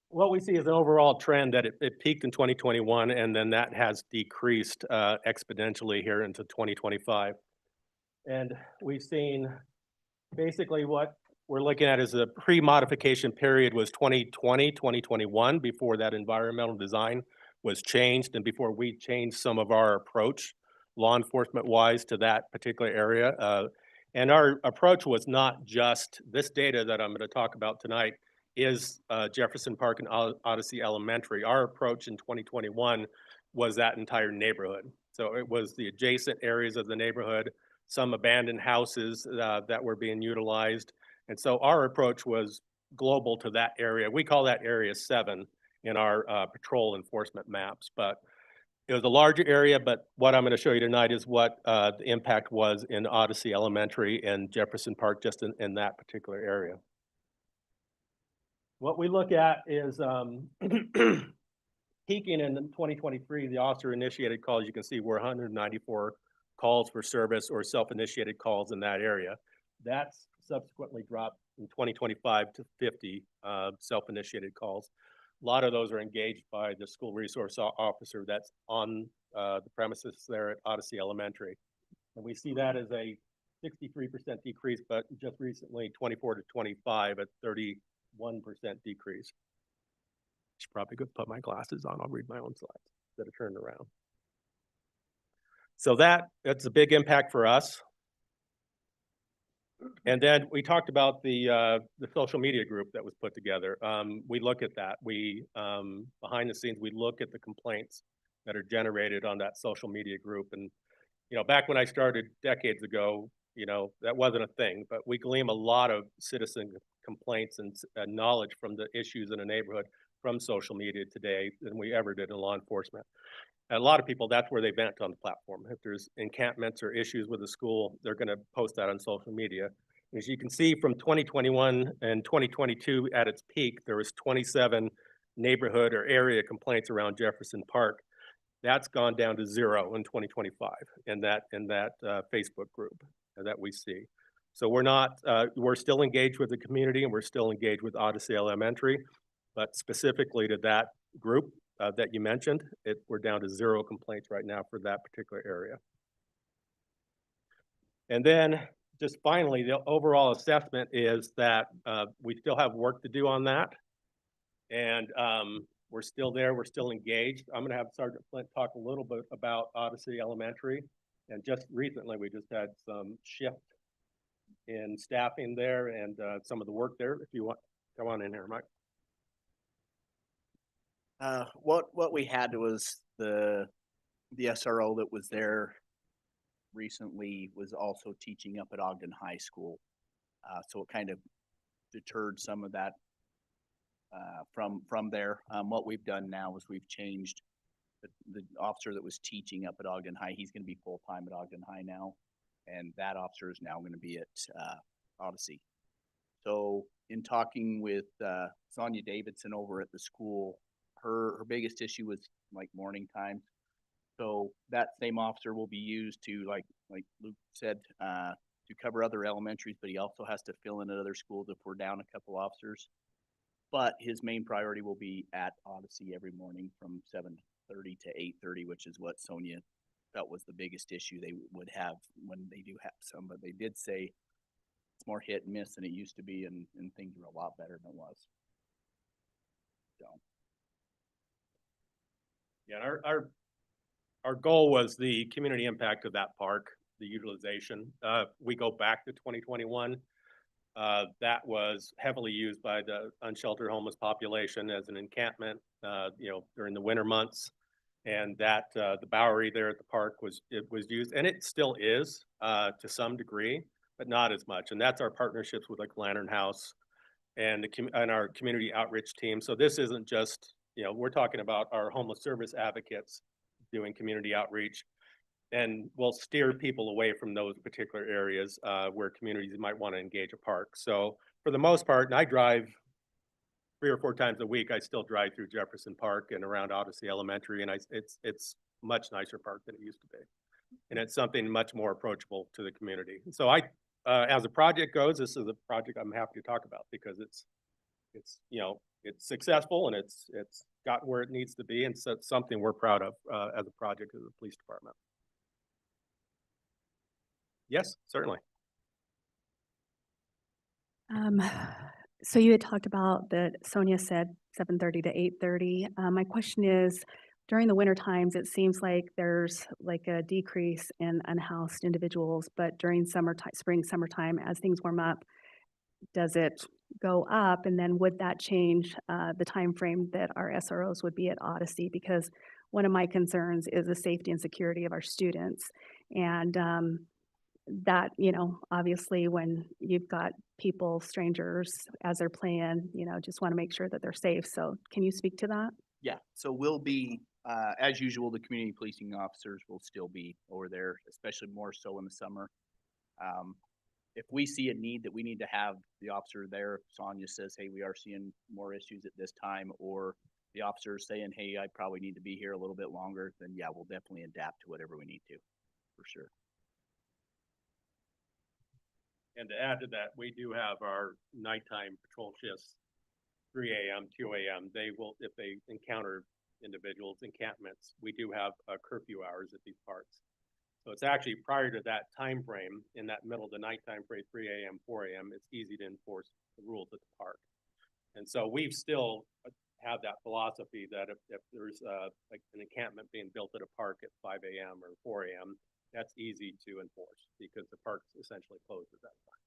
[SPEAKER 19] What we see is an overall trend that it peaked in 2021, and then that has decreased exponentially here into 2025. And we've seen basically what we're looking at is a pre-modification period was 2020, 2021, before that environmental design was changed and before we changed some of our approach law enforcement wise to that particular area. And our approach was not just this data that I'm going to talk about tonight is Jefferson Park and Odyssey Elementary. Our approach in 2021 was that entire neighborhood. So it was the adjacent areas of the neighborhood, some abandoned houses that were being utilized. And so our approach was global to that area. We call that Area 7 in our patrol enforcement maps. But it was a larger area, but what I'm going to show you tonight is what the impact was in Odyssey Elementary and Jefferson Park just in that particular area. What we look at is peaking in 2023, the officer-initiated calls, you can see were 194 calls for service or self-initiated calls in that area. That's subsequently dropped in 2025 to 50 self-initiated calls. A lot of those are engaged by the school resource officer that's on the premises there at Odyssey Elementary. And we see that as a 63% decrease, but just recently 24 to 25 at 31% decrease. Should probably go put my glasses on. I'll read my own slides instead of turning around. So that's a big impact for us. And then we talked about the social media group that was put together. We look at that. We behind the scenes, we look at the complaints that are generated on that social media group. And you know, back when I started decades ago, you know, that wasn't a thing. But we glean a lot of citizen complaints and knowledge from the issues in a neighborhood from social media today than we ever did in law enforcement. And a lot of people, that's where they vent on the platform. If there's encampments or issues with the school, they're going to post that on social media. As you can see from 2021 and 2022 at its peak, there was 27 neighborhood or area complaints around Jefferson Park. That's gone down to 0 in 2025 in that Facebook group that we see. So we're still engaged with the community and we're still engaged with Odyssey Elementary, but specifically to that group that you mentioned, we're down to 0 complaints right now for that particular area. And then just finally, the overall assessment is that we still have work to do on that. And we're still there, we're still engaged. I'm gonna have Sergeant Flint talk a little bit about Odyssey Elementary. And just recently, we just had some shift in staffing there and some of the work there. If you want, come on in here, Mike.
[SPEAKER 20] What we had was the SRO that was there recently was also teaching up at Ogden High School. So it kind of deterred some of that from there. What we've done now is we've changed the officer that was teaching up at Ogden High. He's going to be full-time at Ogden High now. And that officer is now going to be at Odyssey. So in talking with Sonia Davidson over at the school, her biggest issue was like morning time. So that same officer will be used to, like Luke said, to cover other elementaries, but he also has to fill in at other schools if we're down a couple officers. But his main priority will be at Odyssey every morning from 7:30 to 8:30, which is what Sonia felt was the biggest issue they would have when they do have some. But they did say it's more hit and miss than it used to be, and things are a lot better than it was. So.
[SPEAKER 19] Yeah, our goal was the community impact of that park, the utilization. We go back to 2021. That was heavily used by the unsheltered homeless population as an encampment, you know, during the winter months. And that, the Bowery there at the park it was used, and it still is, to some degree, but not as much. And that's our partnerships with like Lantern House and and our community outreach team. So this isn't just, we're talking about our homeless service advocates doing community outreach. And we'll steer people away from those particular areas where communities might want to engage a park. So for the most part, and I drive 3 or 4 times a week, I still drive through Jefferson Park and around Odyssey Elementary, and it's much nicer park than it used to be. And it's something much more approachable to the community. And so as a project goes, this is a project I'm happy to talk about because it's successful and it's got where it needs to be, and so it's something we're proud of as a project of the police department. Yes, certainly.
[SPEAKER 15] So you had talked about that Sonia said 7:30 to 8:30. My question is, during the winter times, it seems like there's like a decrease in unhoused individuals, but during spring, summertime, as things warm up, does it go up? And then would that change the time frame that our SROs would be at Odyssey? Because one of my concerns is the safety and security of our students. And that, obviously when you've got people, strangers, as they're playing, just want to make sure that they're safe. So can you speak to that?
[SPEAKER 20] Yeah, so we'll be, as usual, the community policing officers will still be over there, especially more so in the summer. If we see a need that we need to have the officer there, if Sonia says, hey, we are seeing more issues at this time, or the officer is saying, hey, I probably need to be here a little bit longer, then yeah, we'll definitely adapt to whatever we need to, for sure.
[SPEAKER 19] And to add to that, we do have our nighttime patrol shifts, 3 a.m., 2 a.m. They will, if they encounter individuals, encampments, we do have curfew hours at these parks. So it's actually prior to that time frame, in that middle of the nighttime frame, 3 a.m., 4 a.m., it's easy to enforce the rules at the park. And so we've still have that philosophy that if there's like an encampment being built at a park at 5 a.m. or 4 a.m., that's easy to enforce because the park's essentially closed at that time.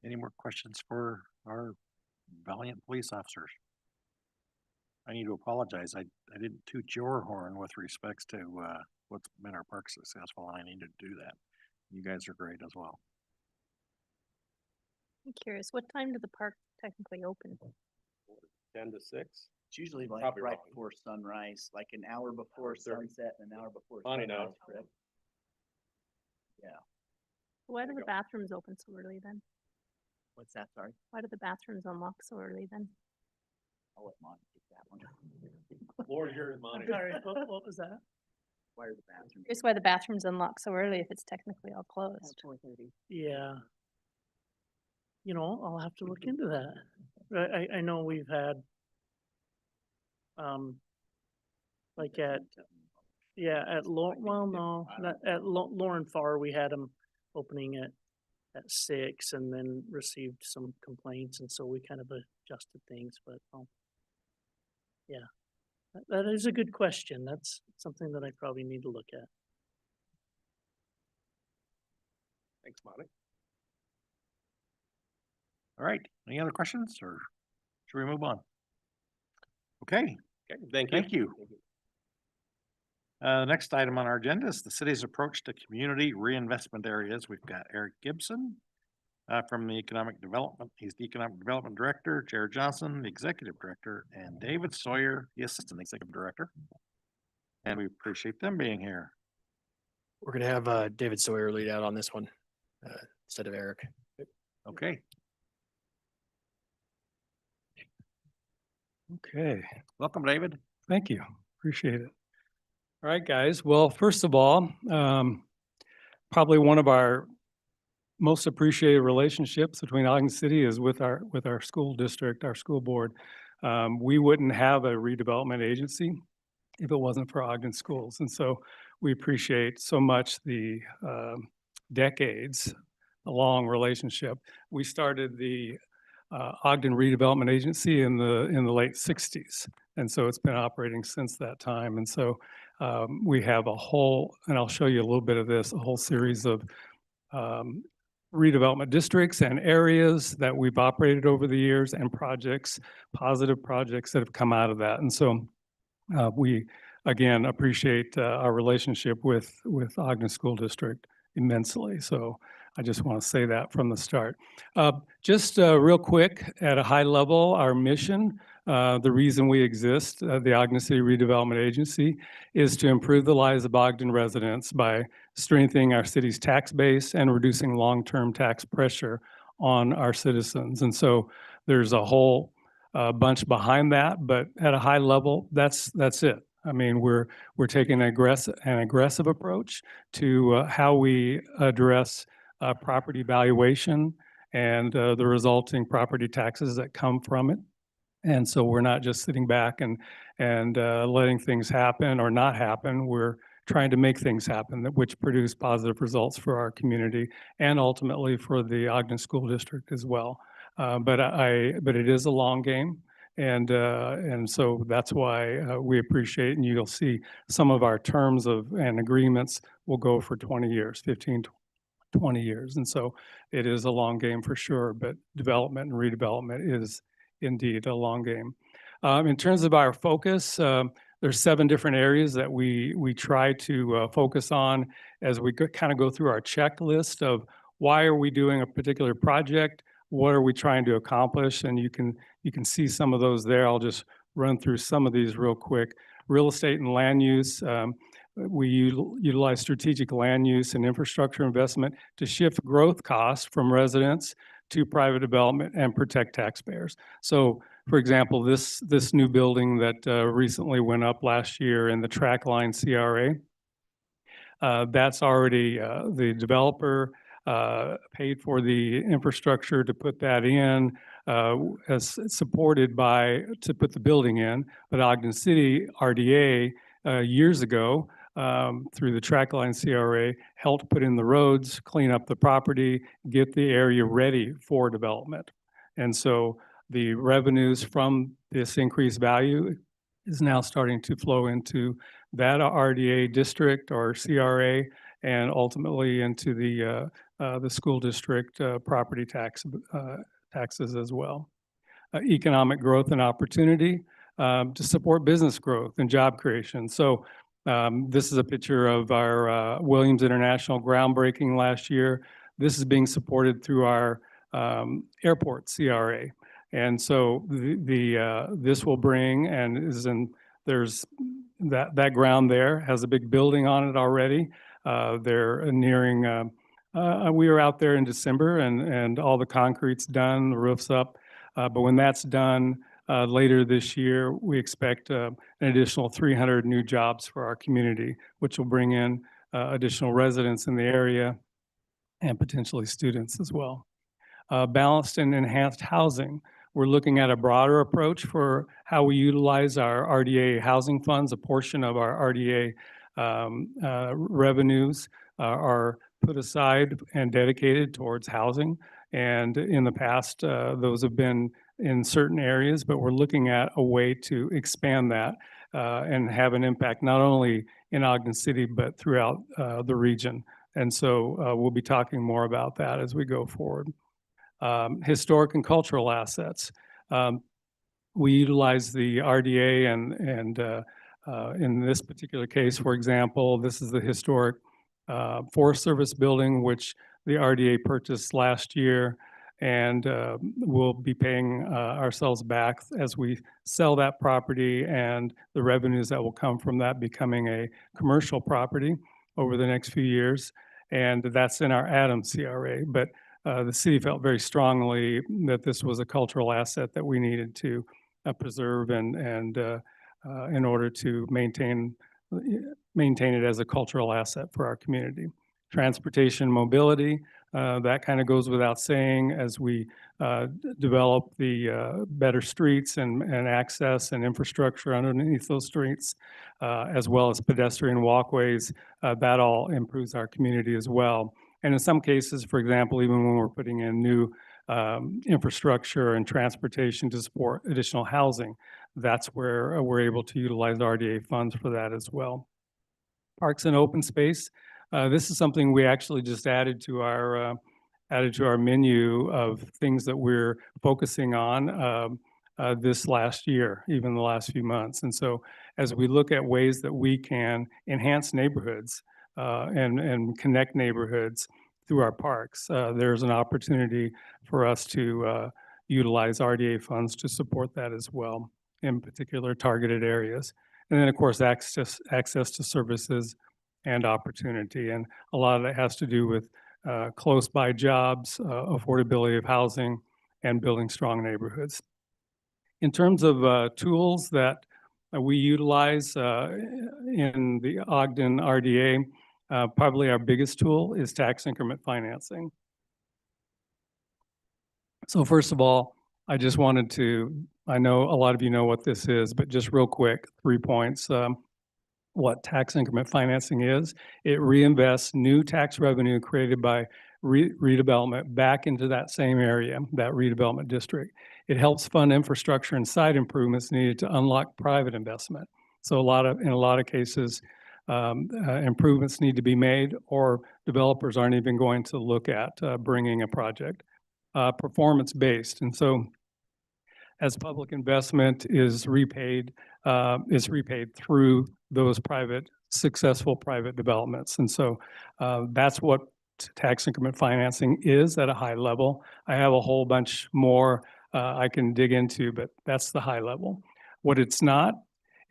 [SPEAKER 1] Any more questions for our valiant police officers? I need to apologize. I didn't toot your horn with respects to what's been our park successful, and I need to do that. You guys are great as well.
[SPEAKER 3] I'm curious, what time did the park technically open?
[SPEAKER 19] 10 to 6.
[SPEAKER 20] It's usually like
[SPEAKER 19] Probably
[SPEAKER 20] right
[SPEAKER 19] wrong.
[SPEAKER 20] before sunrise, like an hour before sunset and an hour before
[SPEAKER 19] Funny
[SPEAKER 20] sunrise,
[SPEAKER 19] now.
[SPEAKER 20] correct? Yeah.
[SPEAKER 3] Why do the bathrooms open so early then?
[SPEAKER 20] What's that, sorry?
[SPEAKER 3] Why do the bathrooms unlock so early then?
[SPEAKER 20] I'll let Monty take that one.
[SPEAKER 19] Floor here is mine.
[SPEAKER 8] Sorry, what was that?
[SPEAKER 20] Why are the bathrooms?
[SPEAKER 3] Curious why the bathrooms unlock so early if it's technically all closed.
[SPEAKER 14] 4:30.
[SPEAKER 8] Yeah. I'll have to look into that. I know we've had, like at Lauren Farr, we had them opening at 6 and then received some complaints. And so we kind of adjusted things, but yeah, that is a good question. That's something that I probably need to look at.
[SPEAKER 19] Thanks, Monty.
[SPEAKER 1] All right. Any other questions, or should we move on? Okay.
[SPEAKER 19] Okay, thank you.
[SPEAKER 1] Thank you. The next item on our agenda is the city's approach to community reinvestment areas. We've got Eric Gibson from the Economic Development. He's the Economic Development Director, Jared Johnson, the Executive Director, and David Sawyer, the Assistant Executive Director. And we appreciate them being here.
[SPEAKER 17] We're going to have David Sawyer lead out on this one instead of Eric.
[SPEAKER 1] Okay.
[SPEAKER 2] Okay.
[SPEAKER 1] Welcome, David.
[SPEAKER 2] Thank you. Appreciate it. All right, guys. Well, first of all, probably one of our most appreciated relationships between Ogden City is with our school district, our school board. We wouldn't have a redevelopment agency if it wasn't for Ogden Schools. And so we appreciate so much the decades-long relationship. We started the Ogden Redevelopment Agency in the late 60s. And so it's been operating since that time. And so we have a whole, and I'll show you a little bit of this, a whole series of redevelopment districts and areas that we've operated over the years and projects, positive projects that have come out of that. And so we, again, appreciate our relationship with Ogden School District immensely. So I just want to say that from the start. Just real quick, at a high level, our mission, the reason we exist, the Ogden City Redevelopment Agency, is to improve the lives of Ogden residents by strengthening our city's tax base and reducing long-term tax pressure on our citizens. And so there's a whole bunch behind that, but at a high level, that's it. I mean, we're taking an aggressive approach to how we address property valuation and the resulting property taxes that come from it. And so we're not just sitting back and letting things happen or not happen. We're trying to make things happen which produce positive results for our community and ultimately for the Ogden School District as well. But it is a long game. And so that's why we appreciate, and you'll see some of our terms and agreements will go for 20 years, 15, 20 years. And so it is a long game for sure, but development and redevelopment is indeed a long game. In terms of our focus, there's 7 different areas that we try to focus on as we kind of go through our checklist of why are we doing a particular project, what are we trying to accomplish, and you can see some of those there. I'll just run through some of these real quick. Real estate and land use. We utilize strategic land use and infrastructure investment to shift growth costs from residents to private development and protect taxpayers. So, for example, this new building that recently went up last year in the track line CRA, that's already the developer paid for the infrastructure to put that in, as supported to put the building in. But Ogden City RDA years ago, through the track line CRA, helped put in the roads, clean up the property, get the area ready for development. And so the revenues from this increased value is now starting to flow into that RDA district or CRA and ultimately into the school district property taxes as well. Economic growth and opportunity to support business growth and job creation. So this is a picture of our Williams International groundbreaking last year. This is being supported through our airport CRA. And so this will bring there's that ground there has a big building on it already. They're nearing, we were out there in December and all the concrete's done, the roof's up. But when that's done later this year, we expect an additional 300 new jobs for our community, which will bring in additional residents in the area and potentially students as well. Balanced and enhanced housing. We're looking at a broader approach for how we utilize our RDA housing funds. A portion of our RDA revenues are put aside and dedicated towards housing. And in the past, those have been in certain areas, but we're looking at a way to expand that and have an impact not only in Ogden City, but throughout the region. And so we'll be talking more about that as we go forward. Historic and cultural assets. We utilize the RDA and in this particular case, for example, this is the historic Forest Service building, which the RDA purchased last year, and we'll be paying ourselves back as we sell that property and the revenues that will come from that becoming a commercial property over the next few years. And that's in our Adams CRA. But the city felt very strongly that this was a cultural asset that we needed to preserve and in order to maintain it as a cultural asset for our community. Transportation mobility, that kind of goes without saying as we develop the better streets and access and infrastructure underneath those streets, as well as pedestrian walkways, that all improves our community as well. And in some cases, for example, even when we're putting in new infrastructure and transportation to support additional housing, that's where we're able to utilize RDA funds for that as well. Parks and open space. This is something we actually just added to our added to our menu of things that we're focusing on this last year, even the last few months. And so as we look at ways that we can enhance neighborhoods and connect neighborhoods through our parks, there's an opportunity for us to utilize RDA funds to support that as well, in particular targeted areas. And then, of course, access to services and opportunity. And a lot of that has to do with close by jobs, affordability of housing, and building strong neighborhoods. In terms of tools that we utilize in the Ogden RDA, probably our biggest tool is tax increment financing. So first of all, I just wanted to, I know a lot of you know what this is, but just real quick, 3 points. What tax increment financing is: it reinvests new tax revenue created by redevelopment back into that same area, that redevelopment district. It helps fund infrastructure and site improvements needed to unlock private investment. So in a lot of cases, improvements need to be made, or developers aren't even going to look at bringing a project. Performance-based, and so as public investment is repaid through those successful private developments. And so that's what tax increment financing is at a high level. I have a whole bunch more I can dig into, but that's the high level. What it's not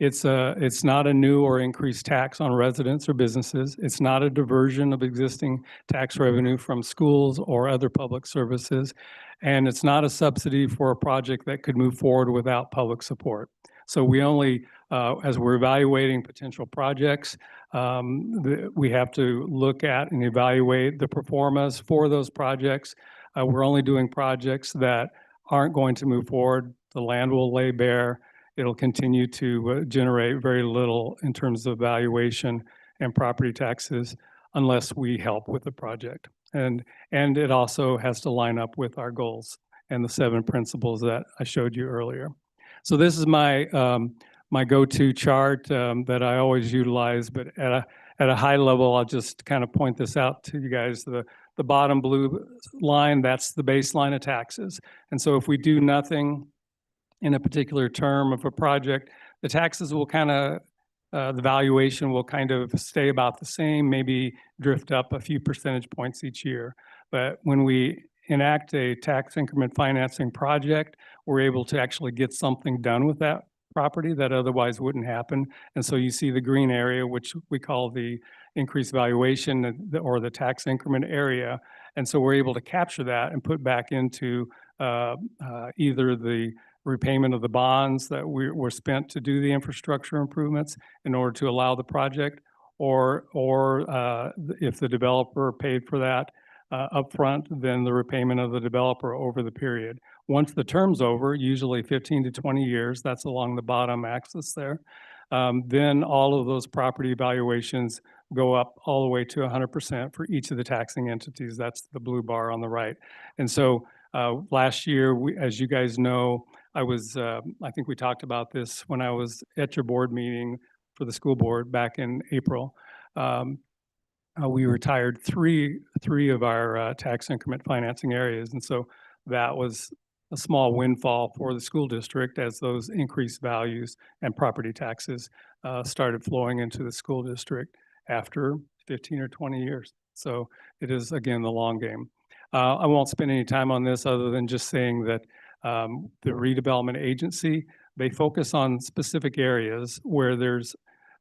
[SPEAKER 2] a new or increased tax on residents or businesses. It's not a diversion of existing tax revenue from schools or other public services. And it's not a subsidy for a project that could move forward without public support. So we only, as we're evaluating potential projects, we have to look at and evaluate the performance for those projects. We're only doing projects that aren't going to move forward. The land will lay bare. It'll continue to generate very little in terms of valuation and property taxes unless we help with the project. And it also has to line up with our goals and the 7 principles that I showed you earlier. So this is my my go-to chart that I always utilize, but at a high level, I'll just kind of point this out to you guys. The bottom blue line, that's the baseline of taxes. And so if we do nothing in a particular term of a project, the taxes will kind of, the valuation will kind of stay about the same, maybe drift up a few percentage points each year. But when we enact a tax increment financing project, we're able to actually get something done with that property that otherwise wouldn't happen. And so you see the green area, which we call the increased valuation or the tax increment area. And so we're able to capture that and put back into either the repayment of the bonds that were spent to do the infrastructure improvements in order to allow the project, or if the developer paid for that upfront, then the repayment of the developer over the period. Once the term's over, usually 15 to 20 years, that's along the bottom axis there, then all of those property valuations go up all the way to 100% for each of the taxing entities. That's the blue bar on the right. And so last year, as you guys know, I think we talked about this when I was at your board meeting for the school board back in April. We retired three of our tax increment financing areas. And so that was a small windfall for the school district as those increased values and property taxes started flowing into the school district after 15 or 20 years. So it is, again, the long game. I won't spend any time on this other than just saying that the redevelopment agency, they focus on specific areas where there's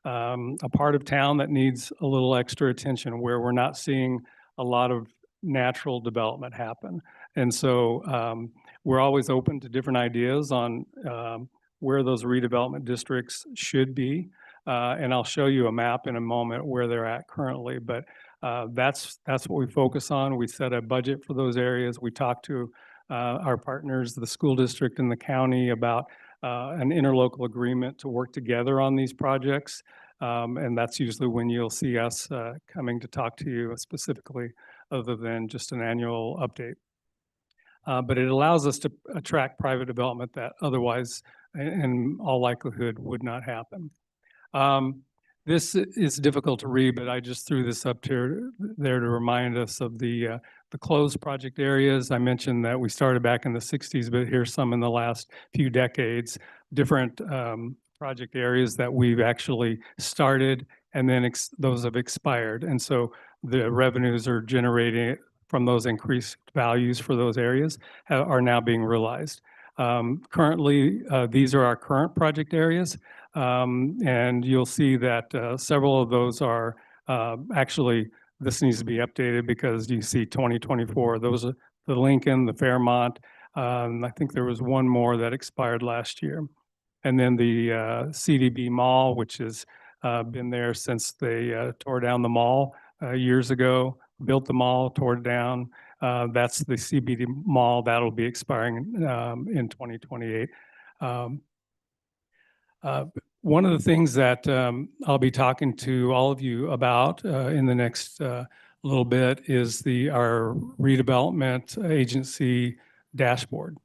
[SPEAKER 2] a part of town that needs a little extra attention, where we're not seeing a lot of natural development happen. And so we're always open to different ideas on where those redevelopment districts should be. And I'll show you a map in a moment where they're at currently, but that's what we focus on. We set a budget for those areas. We talk to our partners, the school district and the county, about an interlocal agreement to work together on these projects. And that's usually when you'll see us coming to talk to you specifically, other than just an annual update. But it allows us to attract private development that otherwise, in all likelihood, would not happen. This is difficult to read, but I just threw this up there to remind us of the closed project areas. I mentioned that we started back in the 60s, but here's some in the last few decades, different project areas that we've actually started, and then those have expired. And so the revenues are generating from those increased values for those areas are now being realized. Currently, these are our current project areas. And you'll see that several of those are actually, this needs to be updated because you see 2024, those are the Lincoln, the Fairmont. I think there was one more that expired last year. And then the CDB Mall, which has been there since they tore down the mall years ago, built the mall, tore it down. That's the CBD Mall. That'll be expiring in 2028. One of the things that I'll be talking to all of you about in the next little bit is our redevelopment agency dashboard.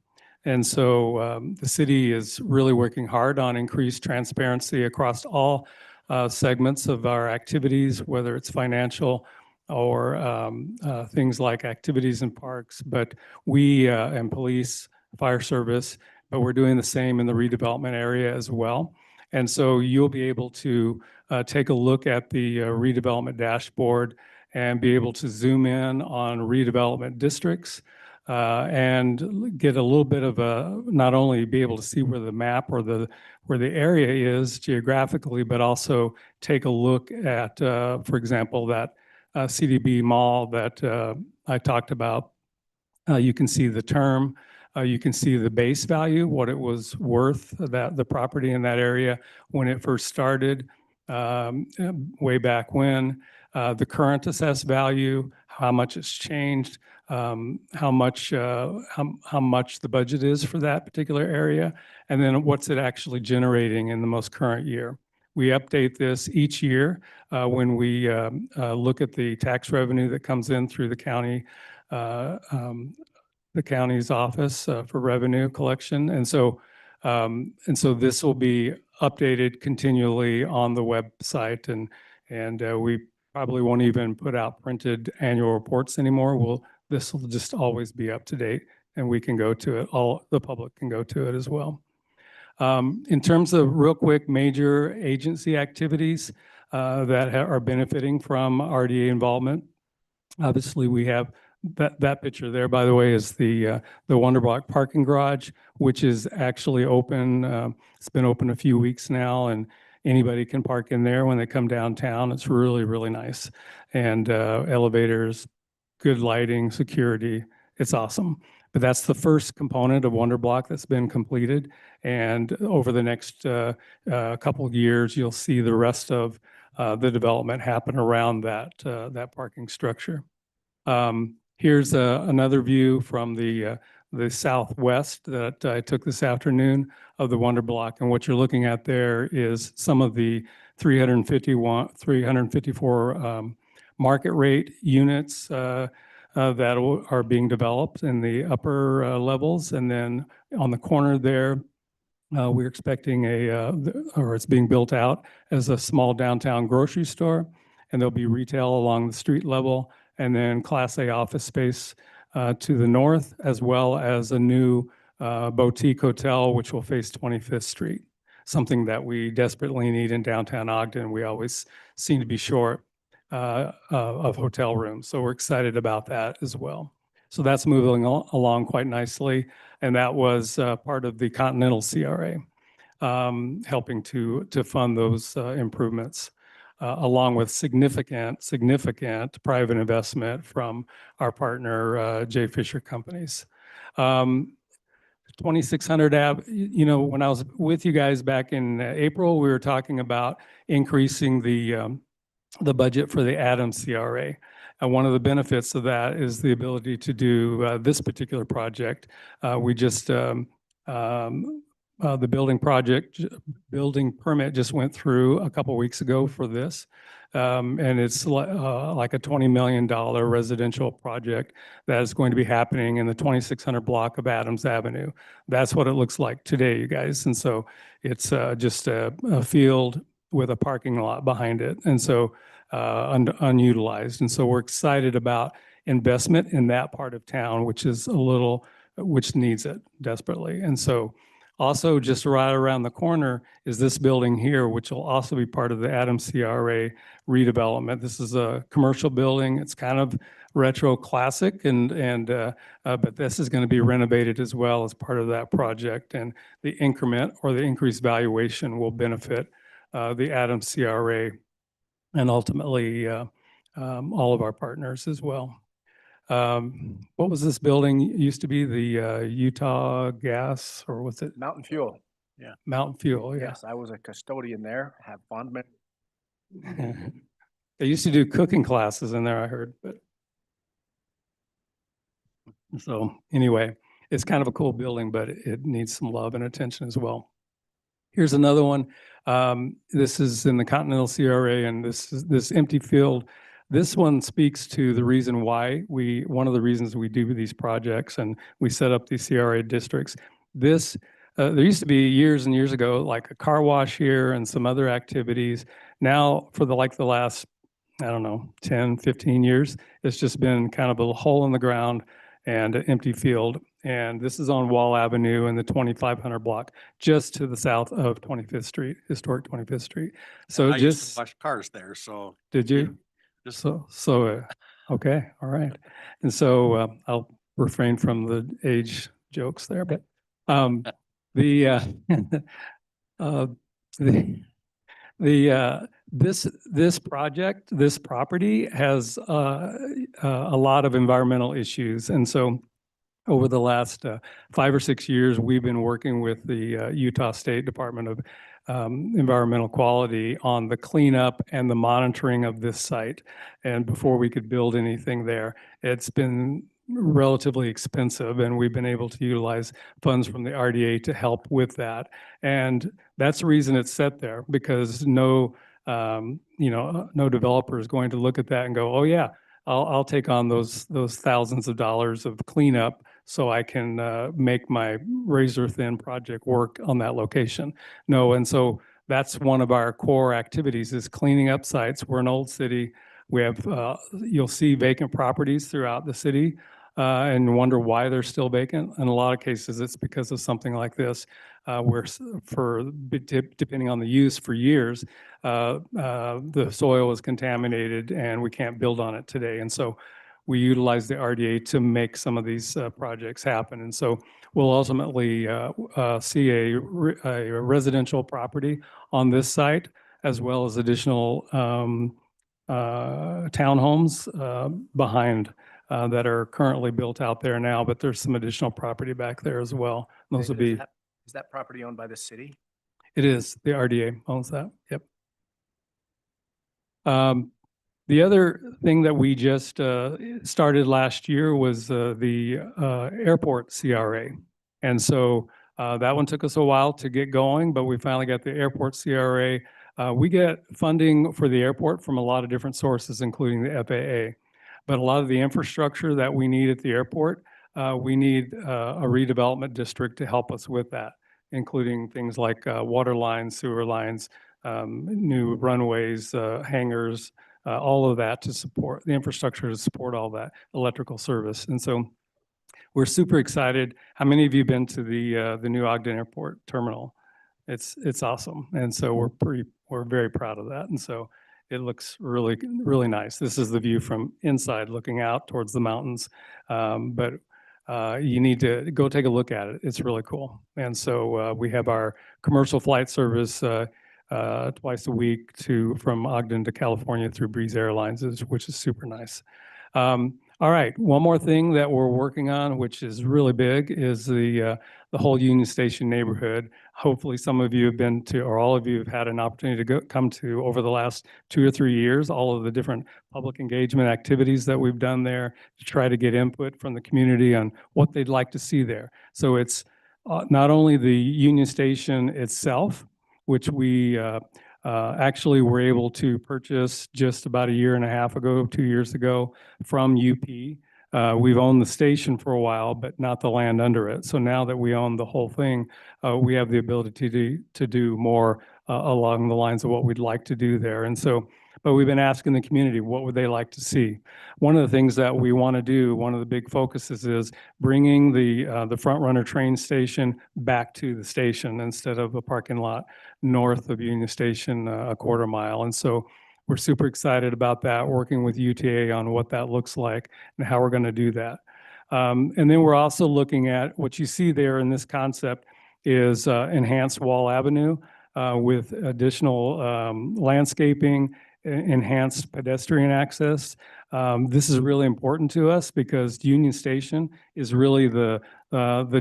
[SPEAKER 2] And so the city is really working hard on increased transparency across all segments of our activities, whether it's financial or things like activities in parks, but we and police, fire service, but we're doing the same in the redevelopment area as well. And so you'll be able to take a look at the redevelopment dashboard and be able to zoom in on redevelopment districts and get a little bit of not only be able to see where the map or where the area is geographically, but also take a look at, for example, that CDB Mall that I talked about. You can see the term. You can see the base value, what it was worth, the property in that area when it first started, way back when, the current assessed value, how much it's changed, how much the budget is for that particular area, and then what's it actually generating in the most current year. We update this each year when we look at the tax revenue that comes in through the county. The county's office for revenue collection. And so this will be updated continually on the website, and we probably won't even put out printed annual reports anymore. This will just always be up to date, and we can go to it. All the public can go to it as well. In terms of real quick major agency activities that are benefiting from RDA involvement, obviously we have that picture there, by the way, is the Wonderblock parking garage, which is actually open. It's been open a few weeks now, and anybody can park in there when they come downtown. It's really, really nice. And elevators, good lighting, security. It's awesome. But that's the first component of Wonderblock that's been completed. And over the next couple of years, you'll see the rest of the development happen around that parking structure. Here's another view from the southwest that I took this afternoon of the Wonderblock. And what you're looking at there is some of the 354 market rate units that are being developed in the upper levels. And then on the corner there, we're expecting or it's being built out as a small downtown grocery store. And there'll be retail along the street level, and then Class A office space to the north, as well as a new boutique hotel, which will face 25th Street, something that we desperately need in downtown Ogden. We always seem to be short of hotel rooms. So we're excited about that as well. So that's moving along quite nicely. And that was part of the Continental CRA, helping to fund those improvements. Along with significant private investment from our partner, J. Fisher Companies. 2600 Ave, when I was with you guys back in April, we were talking about increasing the budget for the Adams CRA. And one of the benefits of that is the ability to do this particular project. We just the building permit just went through a couple of weeks ago for this. And it's like a $20 million residential project that is going to be happening in the 2600 block of Adams Avenue. That's what it looks like today, you guys. And so it's just a field with a parking lot behind it. And so unutilized. And so we're excited about investment in that part of town, which is which needs it desperately. And so also just right around the corner is this building here, which will also be part of the Adams CRA redevelopment. This is a commercial building. It's kind of retro classic but this is going to be renovated as well as part of that project. And the increment or the increased valuation will benefit the Adams CRA and ultimately all of our partners as well. What was this building? It used to be the Utah Gas, or what's it?
[SPEAKER 18] Mountain Fuel. Yeah.
[SPEAKER 2] Mountain Fuel, yeah.
[SPEAKER 18] Yes, I was a custodian there, have fond memories.
[SPEAKER 2] They used to do cooking classes in there, I heard, but. So anyway, it's kind of a cool building, but it needs some love and attention as well. Here's another one. This is in the Continental CRA, and this empty field. This one speaks to the reason why one of the reasons we do these projects and we set up these CRA districts. There used to be years and years ago, like a car wash here and some other activities. Now for the last, I don't know, 10, 15 years, it's just been kind of a hole in the ground and an empty field. And this is on Wall Avenue in the 2500 block, just to the south of 25th Street, historic 25th Street. So
[SPEAKER 1] I used to wash cars there, so.
[SPEAKER 2] Did you? Okay, all right. And so I'll refrain from the age jokes there, but this project, this property has a lot of environmental issues. And so over the last 5 or 6 years, we've been working with the Utah State Department of Environmental Quality on the cleanup and the monitoring of this site. And before we could build anything there, it's been relatively expensive, and we've been able to utilize funds from the RDA to help with that. And that's the reason it's set there, because no developer is going to look at that and go, oh yeah, I'll take on those thousands of dollars of cleanup so I can make my razor thin project work on that location. No, and so that's one of our core activities is cleaning up sites. We're an old city. We have, you'll see vacant properties throughout the city and wonder why they're still vacant. In a lot of cases, it's because of something like this, where depending on the use for years, the soil is contaminated and we can't build on it today. And so we utilize the RDA to make some of these projects happen. And so we'll ultimately see a residential property on this site, as well as additional townhomes behind that are currently built out there now, but there's some additional property back there as well. Those will be.
[SPEAKER 18] Is that property owned by the city?
[SPEAKER 2] It is. The RDA owns that. Yep. The other thing that we just started last year was the airport CRA. And so that one took us a while to get going, but we finally got the airport CRA. We get funding for the airport from a lot of different sources, including the FAA. But a lot of the infrastructure that we need at the airport, we need a redevelopment district to help us with that, including things like water lines, sewer lines, new runways, hangars, all of that to support the infrastructure to support all that electrical service. And so we're super excited. How many of you have been to the new Ogden Airport terminal? It's awesome. And so we're very proud of that. And so it looks really, really nice. This is the view from inside looking out towards the mountains. But you need to go take a look at it. It's really cool. And so we have our commercial flight service twice a week from Ogden to California through Breeze Airlines, which is super nice. All right, one more thing that we're working on, which is really big, is the whole Union Station neighborhood. Hopefully some of you have been to, or all of you have had an opportunity to come to over the last 2 or 3 years, all of the different public engagement activities that we've done there to try to get input from the community on what they'd like to see there. So it's not only the Union Station itself, which we actually were able to purchase just about 1.5 years ago, 2 years ago from UP. We've owned the station for a while, but not the land under it. So now that we own the whole thing, we have the ability to do more along the lines of what we'd like to do there. And so, but we've been asking the community, what would they like to see? One of the things that we want to do, one of the big focuses is bringing the front runner train station back to the station instead of a parking lot north of Union Station, a quarter mile. And so we're super excited about that, working with UTA on what that looks like and how we're going to do that. And then we're also looking at what you see there in this concept is enhanced Wall Avenue with additional landscaping, enhanced pedestrian access. This is really important to us because Union Station is really the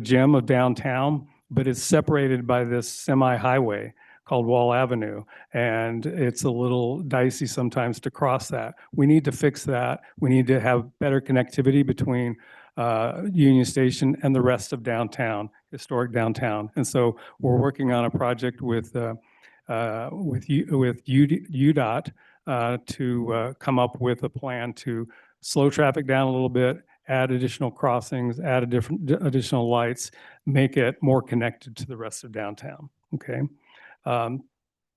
[SPEAKER 2] gem of downtown, but it's separated by this semi-highway called Wall Avenue, and it's a little dicey sometimes to cross that. We need to fix that. We need to have better connectivity between Union Station and the rest of downtown, historic downtown. And so we're working on a project with UDOT to come up with a plan to slow traffic down a little bit, add additional crossings, add additional lights, make it more connected to the rest of downtown. Okay.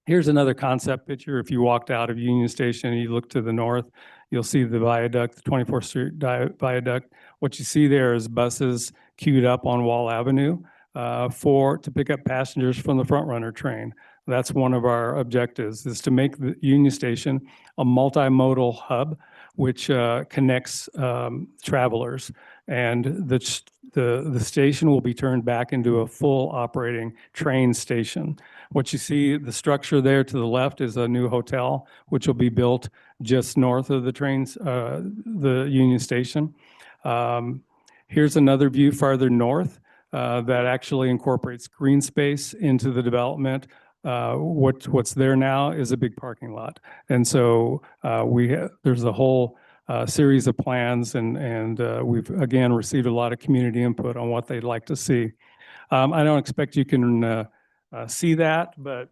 [SPEAKER 2] Here's another concept picture. If you walked out of Union Station and you look to the north, you'll see the viaduct, the 24th Street viaduct. What you see there is buses queued up on Wall Avenue to pick up passengers from the front runner train. That's one of our objectives, is to make the Union Station a multimodal hub which connects travelers. And the station will be turned back into a full operating train station. What you see, the structure there to the left is a new hotel, which will be built just north of the trains, the Union Station. Here's another view farther north that actually incorporates green space into the development. What's there now is a big parking lot. And so there's a whole series of plans, and we've, again, received a lot of community input on what they'd like to see. I don't expect you can see that, but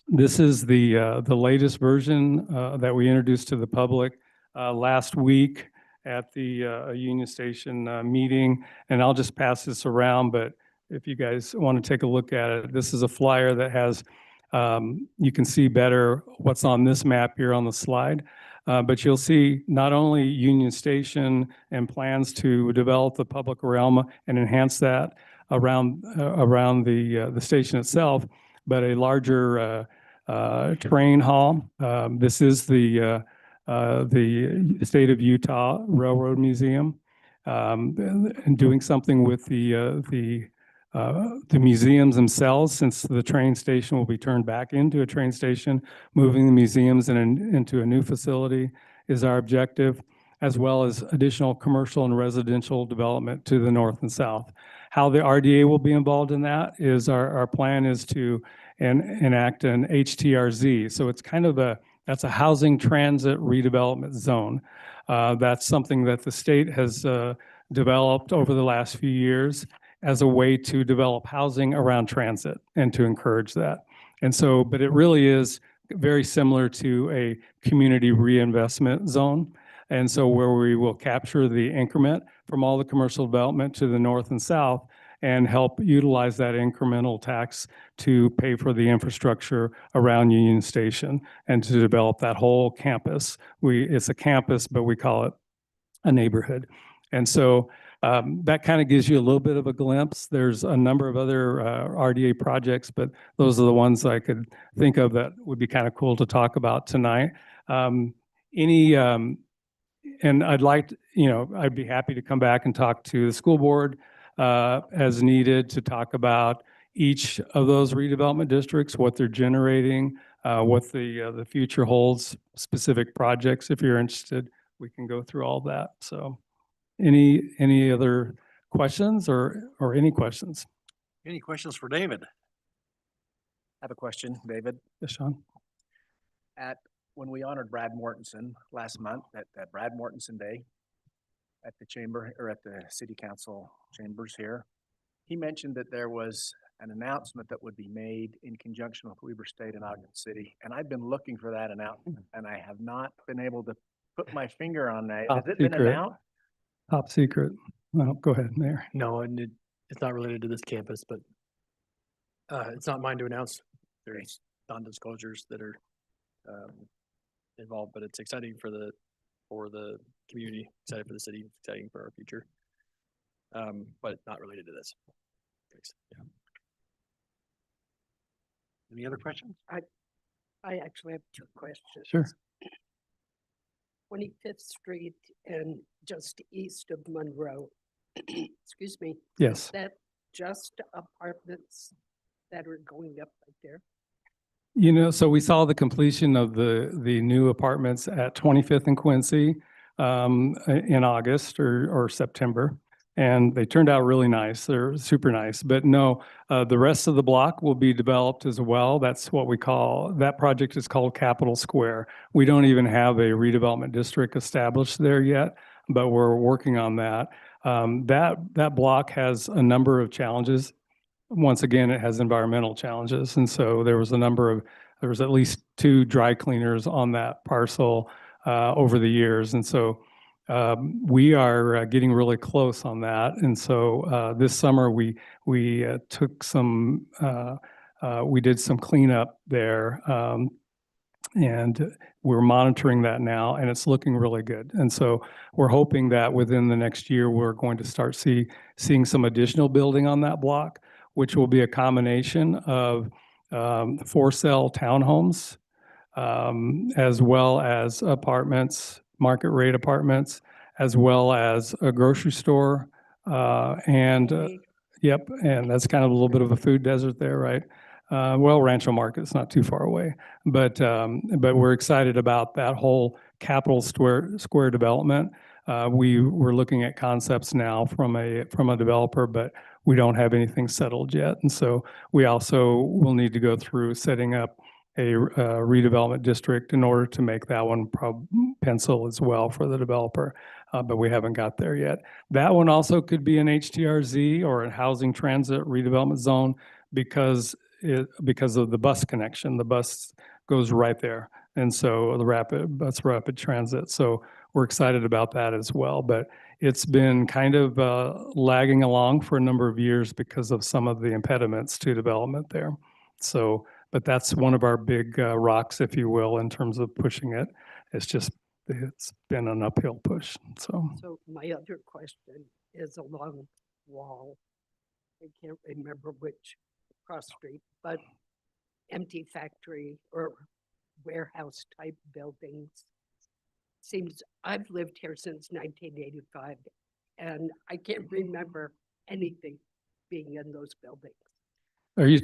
[SPEAKER 2] this is the latest version that we introduced to the public last week at the Union Station meeting. And I'll just pass this around, but if you guys want to take a look at it, this is a flyer that has, you can see better what's on this map here on the slide. But you'll see not only Union Station and plans to develop the public realm and enhance that around the station itself, but a larger train hall. This is the State of Utah Railroad Museum, and doing something with the museums themselves, since the train station will be turned back into a train station. Moving the museums into a new facility is our objective, as well as additional commercial and residential development to the north and south. How the RDA will be involved in that is our plan is to enact an HTRZ. So it's kind of that's a housing transit redevelopment zone. That's something that the state has developed over the last few years as a way to develop housing around transit and to encourage that. And so, but it really is very similar to a community reinvestment zone. And so where we will capture the increment from all the commercial development to the north and south and help utilize that incremental tax to pay for the infrastructure around Union Station and to develop that whole campus. It's a campus, but we call it a neighborhood. And so that kind of gives you a little bit of a glimpse. There's a number of other RDA projects, but those are the ones I could think of that would be kind of cool to talk about tonight. And I'd like, I'd be happy to come back and talk to the school board as needed to talk about each of those redevelopment districts, what they're generating, what the future holds, specific projects. If you're interested, we can go through all that. So any other questions or any questions?
[SPEAKER 1] Any questions for David?
[SPEAKER 18] I have a question, David.
[SPEAKER 2] Yes, Sean.
[SPEAKER 18] When we honored Brad Mortensen last month at Brad Mortensen Day at the chamber, or at the city council chambers here, he mentioned that there was an announcement that would be made in conjunction with Weber State and Ogden City. And I've been looking for that announcement, and I have not been able to put my finger on that. Has it been announced?
[SPEAKER 2] Top secret. Well, go ahead, Mayor.
[SPEAKER 17] No, and it's not related to this campus, but it's not mine to announce. There's non-disclosures that are involved, but it's exciting for the community, excited for the city, exciting for our future. But not related to this. Thanks. Yeah.
[SPEAKER 1] Any other questions?
[SPEAKER 16] I actually have two questions.
[SPEAKER 2] Sure.
[SPEAKER 16] 25th Street and just east of Monroe. Excuse me.
[SPEAKER 2] Yes.
[SPEAKER 16] Is that just apartments that are going up right there?
[SPEAKER 2] You know, so we saw the completion of the new apartments at 25th and Quincy in August or September, and they turned out really nice. They're super nice. But no, the rest of the block will be developed as well. That's what we call, that project is called Capitol Square. We don't even have a redevelopment district established there yet, but we're working on that. That block has a number of challenges. Once again, it has environmental challenges. And so there was at least 2 dry cleaners on that parcel over the years. And so we are getting really close on that. And so this summer we took some, we did some cleanup there. And we're monitoring that now, and it's looking really good. And so we're hoping that within the next year, we're going to start seeing some additional building on that block, which will be a combination of for-sale townhomes, as well as apartments, market rate apartments, as well as a grocery store. Yep, and that's kind of a little bit of a food desert there, right? Well, Rancho Market's not too far away, but we're excited about that whole Capitol Square development. We were looking at concepts now from a developer, but we don't have anything settled yet. And so we also will need to go through setting up a redevelopment district in order to make that one pencil as well for the developer, but we haven't got there yet. That one also could be an HTRZ or a housing transit redevelopment zone because of the bus connection. The bus goes right there. And so the rapid transit. So we're excited about that as well. But it's been kind of lagging along for a number of years because of some of the impediments to development there. So, but that's one of our big rocks, if you will, in terms of pushing it. It's been an uphill push. So
[SPEAKER 16] My other question is along Wall. I can't remember which cross street, but empty factory or warehouse type buildings. Seems I've lived here since 1985 and I can't remember anything being in those buildings.
[SPEAKER 2] are you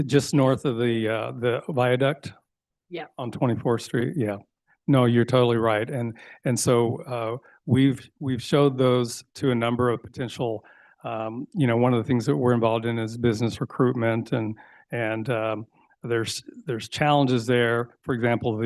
[SPEAKER 2] just north of the viaduct?
[SPEAKER 16] Yeah.
[SPEAKER 2] On 24th Street? Yeah. No, you're totally right. And so we've showed those to a number of potential, one of the things that we're involved in is business recruitment, and there's challenges there. For example,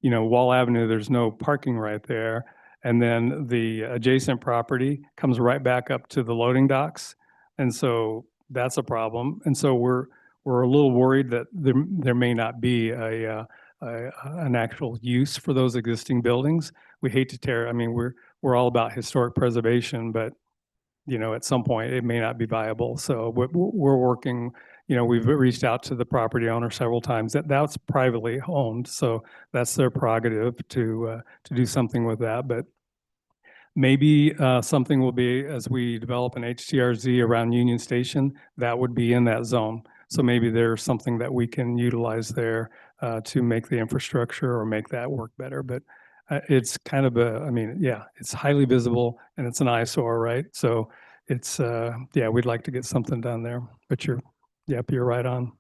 [SPEAKER 2] Wall Avenue, there's no parking right there. And then the adjacent property comes right back up to the loading docks. And so that's a problem. And so we're a little worried that there may not be an actual use for those existing buildings. We hate to we're all about historic preservation, but at some point it may not be viable. So we're working, we've reached out to the property owner several times. That's privately owned, so that's their prerogative to do something with that. But maybe something will be, as we develop an HTRZ around Union Station, that would be in that zone. So maybe there's something that we can utilize there to make the infrastructure or make that work better. But it's kind of it's highly visible and it's an eyesore, right? So it's, we'd like to get something done there, but you're right on.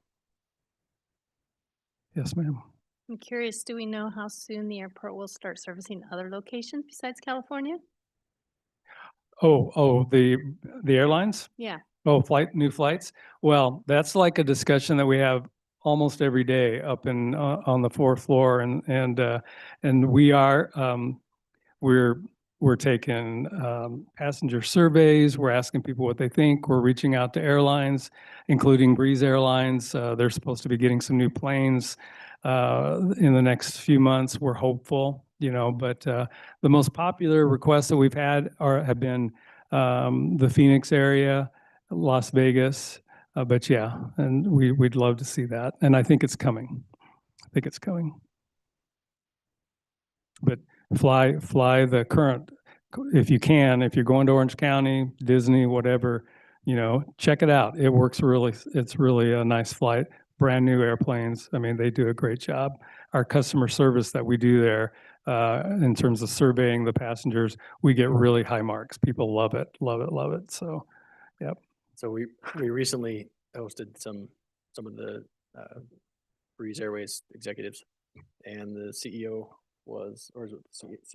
[SPEAKER 2] Yes, ma'am.
[SPEAKER 3] I'm curious, do we know how soon the airport will start servicing other locations besides California?
[SPEAKER 2] The airlines?
[SPEAKER 3] Yeah.
[SPEAKER 2] Oh, new flights? Well, that's like a discussion that we have almost every day up in on the 4th floor, and we are we're taking passenger surveys. We're asking people what they think. We're reaching out to airlines, including Breeze Airlines. They're supposed to be getting some new planes in the next few months. We're hopeful, but the most popular requests that we've had have been the Phoenix area, Las Vegas, But yeah, and we'd love to see that. And I think it's coming. I think it's coming. But fly the current, if you can, if you're going to Orange County, Disney, whatever, you know, check it out. It works really, it's really a nice flight, brand new airplanes. I mean, they do a great job. Our customer service that we do there, in terms of surveying the passengers, we get really high marks. People love it, love it, love it. So, yep.
[SPEAKER 17] So we recently hosted some of the Breeze Airways executives, and the CEO was, or is it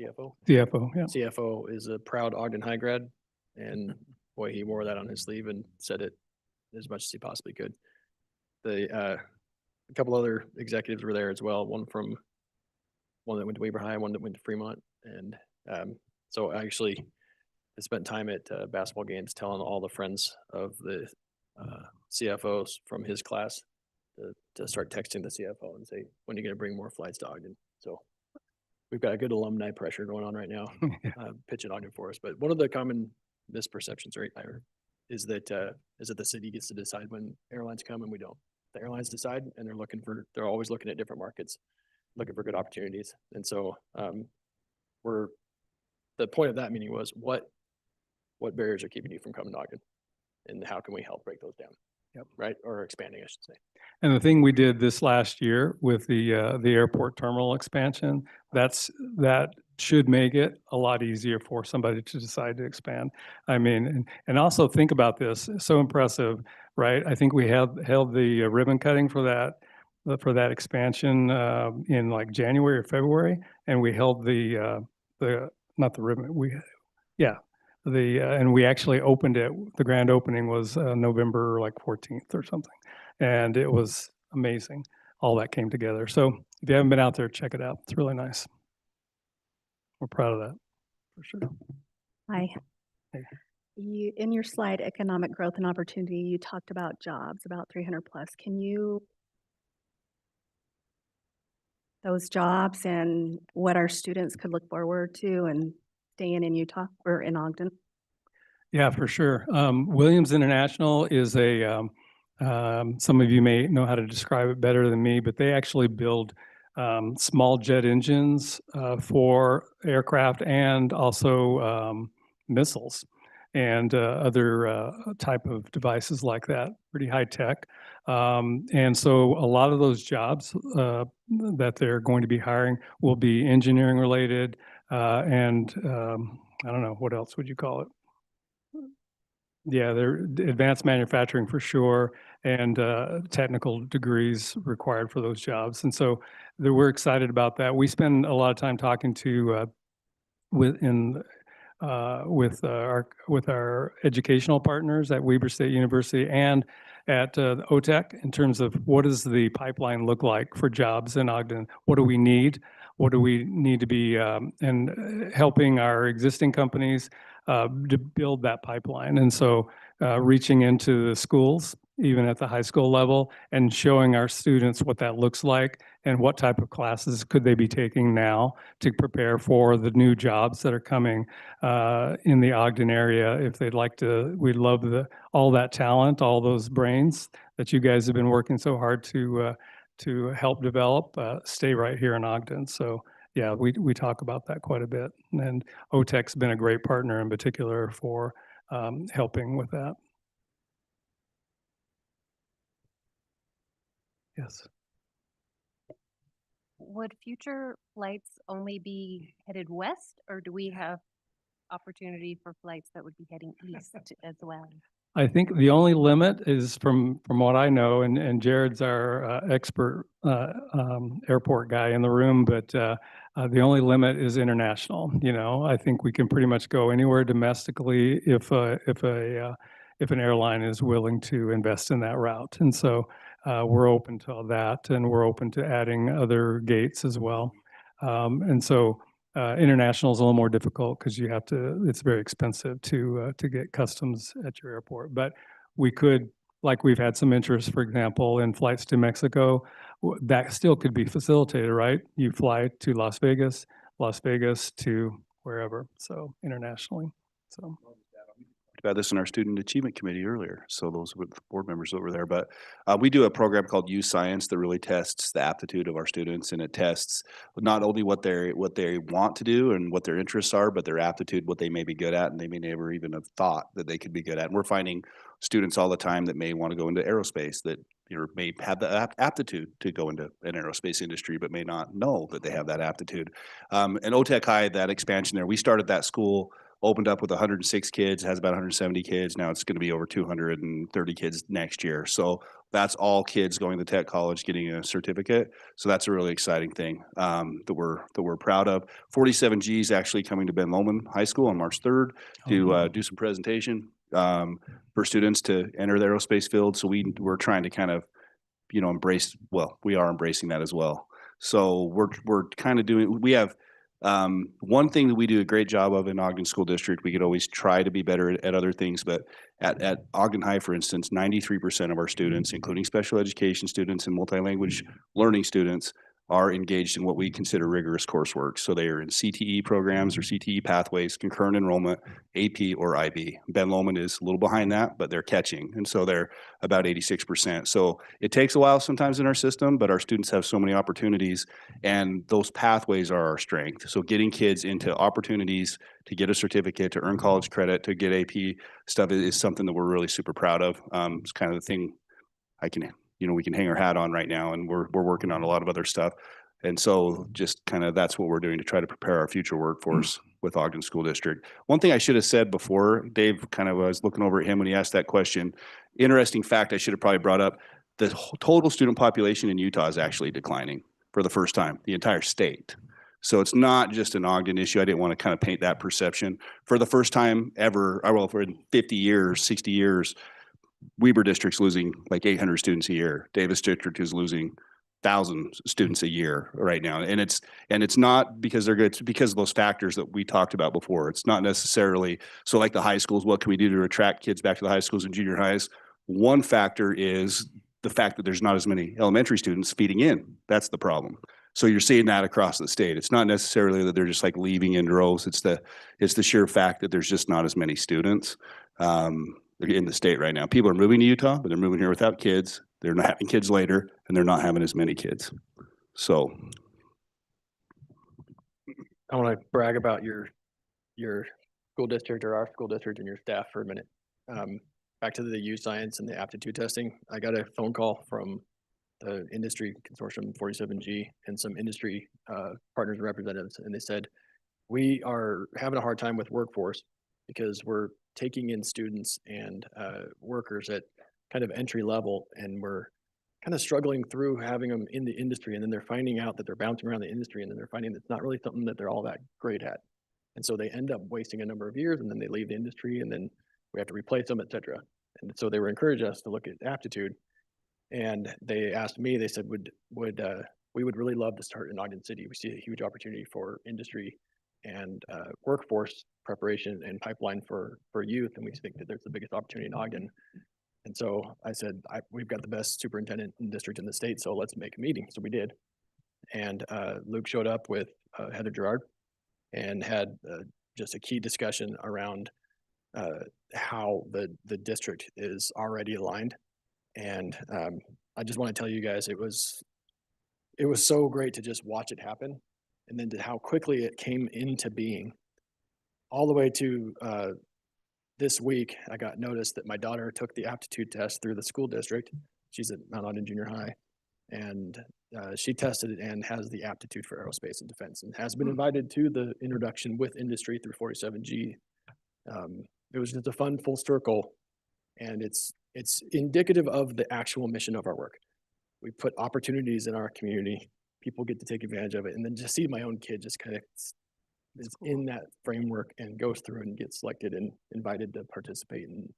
[SPEAKER 17] CFO?
[SPEAKER 2] CFO, yeah.
[SPEAKER 17] CFO is a proud Ogden High grad, and boy, he wore that on his sleeve and said it as much as he possibly could. A couple other executives were there as well. One that went to Weber High, one that went to Fremont, and so I actually spent time at basketball games telling all the friends of the CFOs from his class to start texting the CFO and say, when are you going to bring more flights to Ogden? So we've got a good alumni pressure going on right now, pitching Ogden for us. But one of the common misperceptions, right, is that the city gets to decide when airlines come and we don't. The airlines decide, and they're always looking at different markets, looking for good opportunities. And so the point of that meeting was what barriers are keeping you from coming to Ogden, and how can we help break those down?
[SPEAKER 2] Yep.
[SPEAKER 17] Right, or expanding, I should say.
[SPEAKER 2] And the thing we did this last year with the airport terminal expansion, that should make it a lot easier for somebody to decide to expand. I mean, and also think about this, it's so impressive, right? I think we held the ribbon cutting for that expansion in like January or February, and we held not the ribbon, and we actually opened it. The grand opening was November like 14th or something. And it was amazing. All that came together. So if you haven't been out there, check it out. It's really nice. We're proud of that, for sure.
[SPEAKER 15] Hi.
[SPEAKER 2] Hey.
[SPEAKER 15] In your slide, economic growth and opportunity, you talked about jobs, about 300 plus. Can you, those jobs and what our students could look forward to and staying in Utah or in Ogden?
[SPEAKER 2] Yeah, for sure. Williams International is some of you may know how to describe it better than me, but they actually build small jet engines for aircraft and also missiles and other type of devices like that, pretty high tech. And so a lot of those jobs that they're going to be hiring will be engineering related and I don't know, what else would you call it? Yeah, they're advanced manufacturing for sure, and technical degrees required for those jobs. And so we're excited about that. We spend a lot of time talking to with our educational partners at Weber State University and at OTEC in terms of what does the pipeline look like for jobs in Ogden? What do we need? What do we need to be and helping our existing companies to build that pipeline? And so reaching into the schools, even at the high school level, and showing our students what that looks like and what type of classes could they be taking now to prepare for the new jobs that are coming in the Ogden area. If they'd like to, we'd love all that talent, all those brains that you guys have been working so hard to help develop, stay right here in Ogden. So yeah, we talk about that quite a bit. And OTEC's been a great partner in particular for helping with that. Yes.
[SPEAKER 21] Would future flights only be headed west, or do we have opportunity for flights that would be heading east as well?
[SPEAKER 2] I think the only limit is from what I know, and Jared's our expert airport guy in the room, but the only limit is international. You know, I think we can pretty much go anywhere domestically if an airline is willing to invest in that route. And so we're open to all that, and we're open to adding other gates as well. And so international is a little more difficult because it's very expensive to get customs at your airport. But we could, like we've had some interest, for example, in flights to Mexico, that still could be facilitated, right? You fly to Las Vegas to wherever, so internationally. So
[SPEAKER 12] about this in our Student Achievement Committee earlier. So those were the board members that were there. But we do a program called Use Science that really tests the aptitude of our students, and it tests not only what they want to do and what their interests are, but their aptitude, what they may be good at, and they may never even have thought that they could be good at. And we're finding students all the time that may want to go into aerospace that may have the aptitude to go into an aerospace industry, but may not know that they have that aptitude. And OTEC High, that expansion there, we started that school, opened up with 106 kids, has about 170 kids. Now it's going to be over 230 kids next year. So that's all kids going to tech college getting a certificate. So that's a really exciting thing that we're proud of. 47G is actually coming to Ben Lomond High School on March 3rd to do some presentation for students to enter the aerospace field. So we're trying to kind of, embrace, well, we are embracing that as well. So we're kind of doing, we have one thing that we do a great job of in Ogden School District. We could always try to be better at other things, but at Ogden High, for instance, 93% of our students, including special education students and multi-language learning students, are engaged in what we consider rigorous coursework. So they are in CTE programs or CTE pathways, concurrent enrollment, AP or IB. Ben Lomond is a little behind that, but they're catching. And so they're about 86%. So it takes a while sometimes in our system, but our students have so many opportunities, and those pathways are our strength. So getting kids into opportunities to get a certificate, to earn college credit, to get AP stuff is something that we're really super proud of. It's kind of the thing we can hang our hat on right now, and we're working on a lot of other stuff. And so just kind of that's what we're doing to try to prepare our future workforce with Ogden School District. One thing I should have said before, Dave, kind of, I was looking over at him when he asked that question. Interesting fact I should have probably brought up, the total student population in Utah is actually declining for the first time, the entire state. So it's not just an Ogden issue. I didn't want to kind of paint that perception. For the first time ever, for 50 years, 60 years, Weber District's losing like 800 students a year. Davis District is losing 1,000 students a year right now. And it's not because they're good, it's because of those factors that we talked about before. It's not necessarily, so like the high schools, what can we do to attract kids back to the high schools and junior highs? One factor is the fact that there's not as many elementary students feeding in. That's the problem. So you're seeing that across the state. It's not necessarily that they're just like leaving in droves. It's the sheer fact that there's just not as many students in the state right now. People are moving to Utah, but they're moving here without kids. They're not having kids later, and they're not having as many kids. So
[SPEAKER 17] I want to brag about your school district or our school district and your staff for a minute. Back to the Use Science and the aptitude testing. I got a phone call from the industry consortium 47G and some industry partners and representatives, and they said, we are having a hard time with workforce because we're taking in students and workers at kind of entry level, and we're kind of struggling through having them in the industry, and then they're finding out that they're bouncing around the industry, and then they're finding it's not really something that they're all that great at. And so they end up wasting a number of years, and then they leave the industry, and then we have to replace them, et cetera. And so they were encouraging us to look at aptitude. And they asked me, they said, we would really love to start in Ogden City. We see a huge opportunity for industry and workforce preparation and pipeline for youth, and we think that there's the biggest opportunity in Ogden. And so I said, we've got the best superintendent district in the state, so let's make a meeting. So we did. And Luke showed up with Heather Gerard and had just a key discussion around how the district is already aligned. And I just want to tell you guys, it was so great to just watch it happen, and then to how quickly it came into being. All the way to this week, I got notice that my daughter took the aptitude test through the school district. She's at Mount Ogden Junior High, and she tested it and has the aptitude for aerospace and defense, and has been invited to the introduction with industry through 47G. It was just a fun full circle, and it's indicative of the actual mission of our work. We put opportunities in our community, people get to take advantage of it, and then just see my own kid just kind of is in that framework and goes through and gets selected and invited to participate. And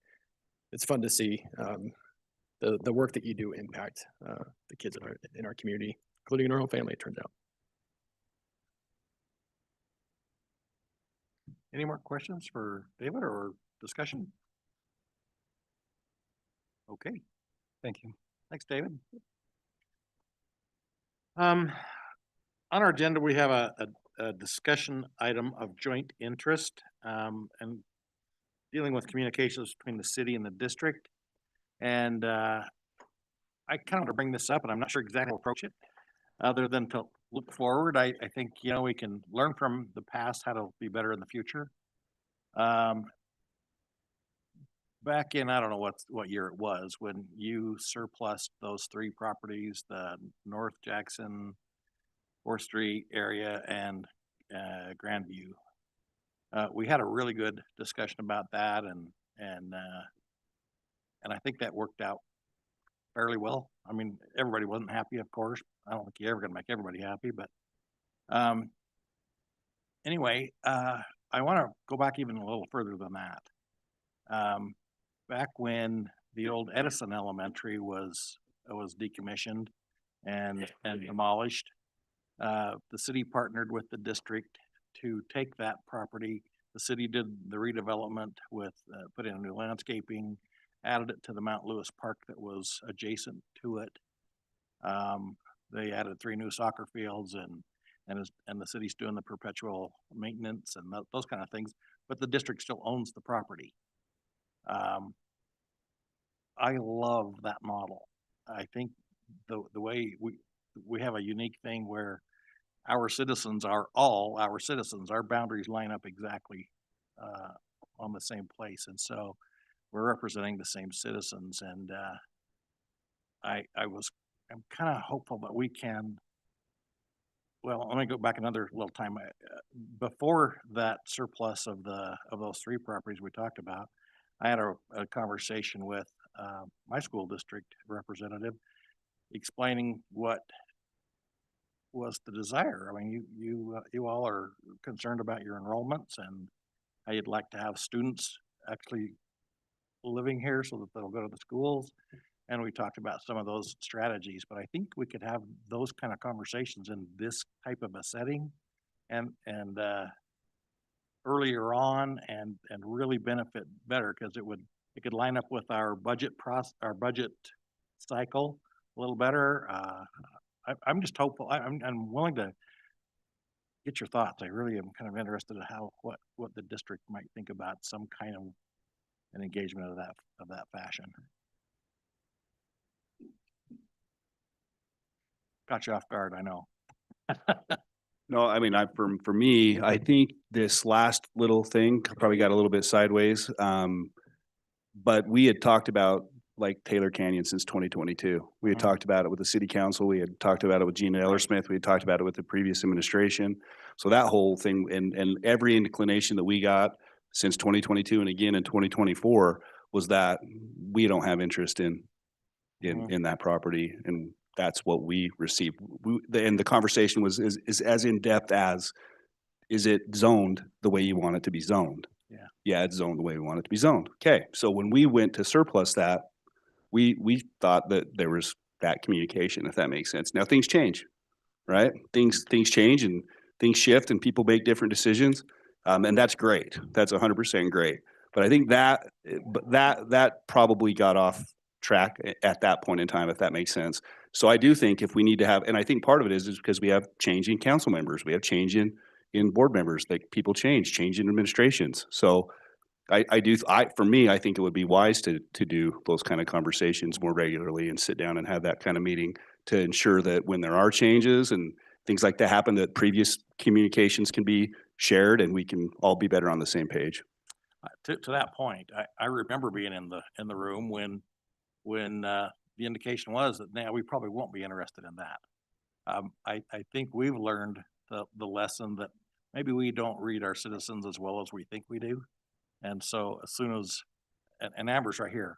[SPEAKER 17] it's fun to see the work that you do impact the kids in our community, including in our own family, it turns out.
[SPEAKER 1] Any more questions for David or discussion? Okay, thank you. Thanks, David. On our agenda, we have a discussion item of joint interest. And dealing with communications between the city and the district. And I kind of want to bring this up, and I'm not sure exactly how to approach it, other than to look forward. I think, we can learn from the past how to be better in the future. Back in, I don't know what year it was, when you surplused those 3 properties, the North Jackson, 4th Street area, and Grandview. We had a really good discussion about that, and I think that worked out fairly well. I mean, everybody wasn't happy, of course. I don't think you're ever gonna make everybody happy, but anyway, I want to go back even a little further than that. Back when the old Edison Elementary was decommissioned and demolished, the city partnered with the district to take that property. The city did the redevelopment with put in new landscaping, added it to the Mount Lewis Park that was adjacent to it. They added 3 new soccer fields, and the city's doing the perpetual maintenance and those kind of things. But the district still owns the property. I love that model. I think the way we have a unique thing where our citizens are all our citizens. Our boundaries line up exactly on the same place, and so we're representing the same citizens. And I'm kind of hopeful that we can. Well, let me go back another little time. Before that surplus of those 3 properties we talked about, I had a conversation with my school district representative, explaining what was the desire. I mean, you all are concerned about your enrollments and how you'd like to have students actually living here so that they'll go to the schools. And we talked about some of those strategies, but I think we could have those kind of conversations in this type of a setting and earlier on and really benefit better, because it could line up with our budget cycle a little better. I'm just hopeful. I'm willing to get your thoughts. I really am kind of interested in what the district might think about some kind of an engagement of that fashion. Got you off guard, I know.
[SPEAKER 12] No, I mean, for me, I think this last little thing probably got a little bit sideways. But we had talked about like Taylor Canyon since 2022. We had talked about it with the city council. We had talked about it with Gina Ellersmith. We had talked about it with the previous administration. So that whole thing and every inclination that we got since 2022 and again in 2024 was that we don't have interest in that property, and that's what we received. And the conversation was is as in depth as, is it zoned the way you want it to be zoned? Yeah, it's zoned the way we want it to be zoned. Okay, so when we went to surplus that, we thought that there was that communication, if that makes sense. Now things change, right? Things change and things shift and people make different decisions, and that's great. That's 100% great. But I think that probably got off track at that point in time, if that makes sense. So I do think if we need to have, and I think part of it is because we have changing council members, we have change in board members, like people change in administrations. So for me, I think it would be wise to do those kind of conversations more regularly and sit down and have that kind of meeting to ensure that when there are changes and things like that happen, that previous communications can be shared and we can all be better on the same page.
[SPEAKER 1] To that point, I remember being in the room when the indication was that now we probably won't be interested in that. I think we've learned the lesson that maybe we don't read our citizens as well as we think we do. And so as soon as, and Amber's right here,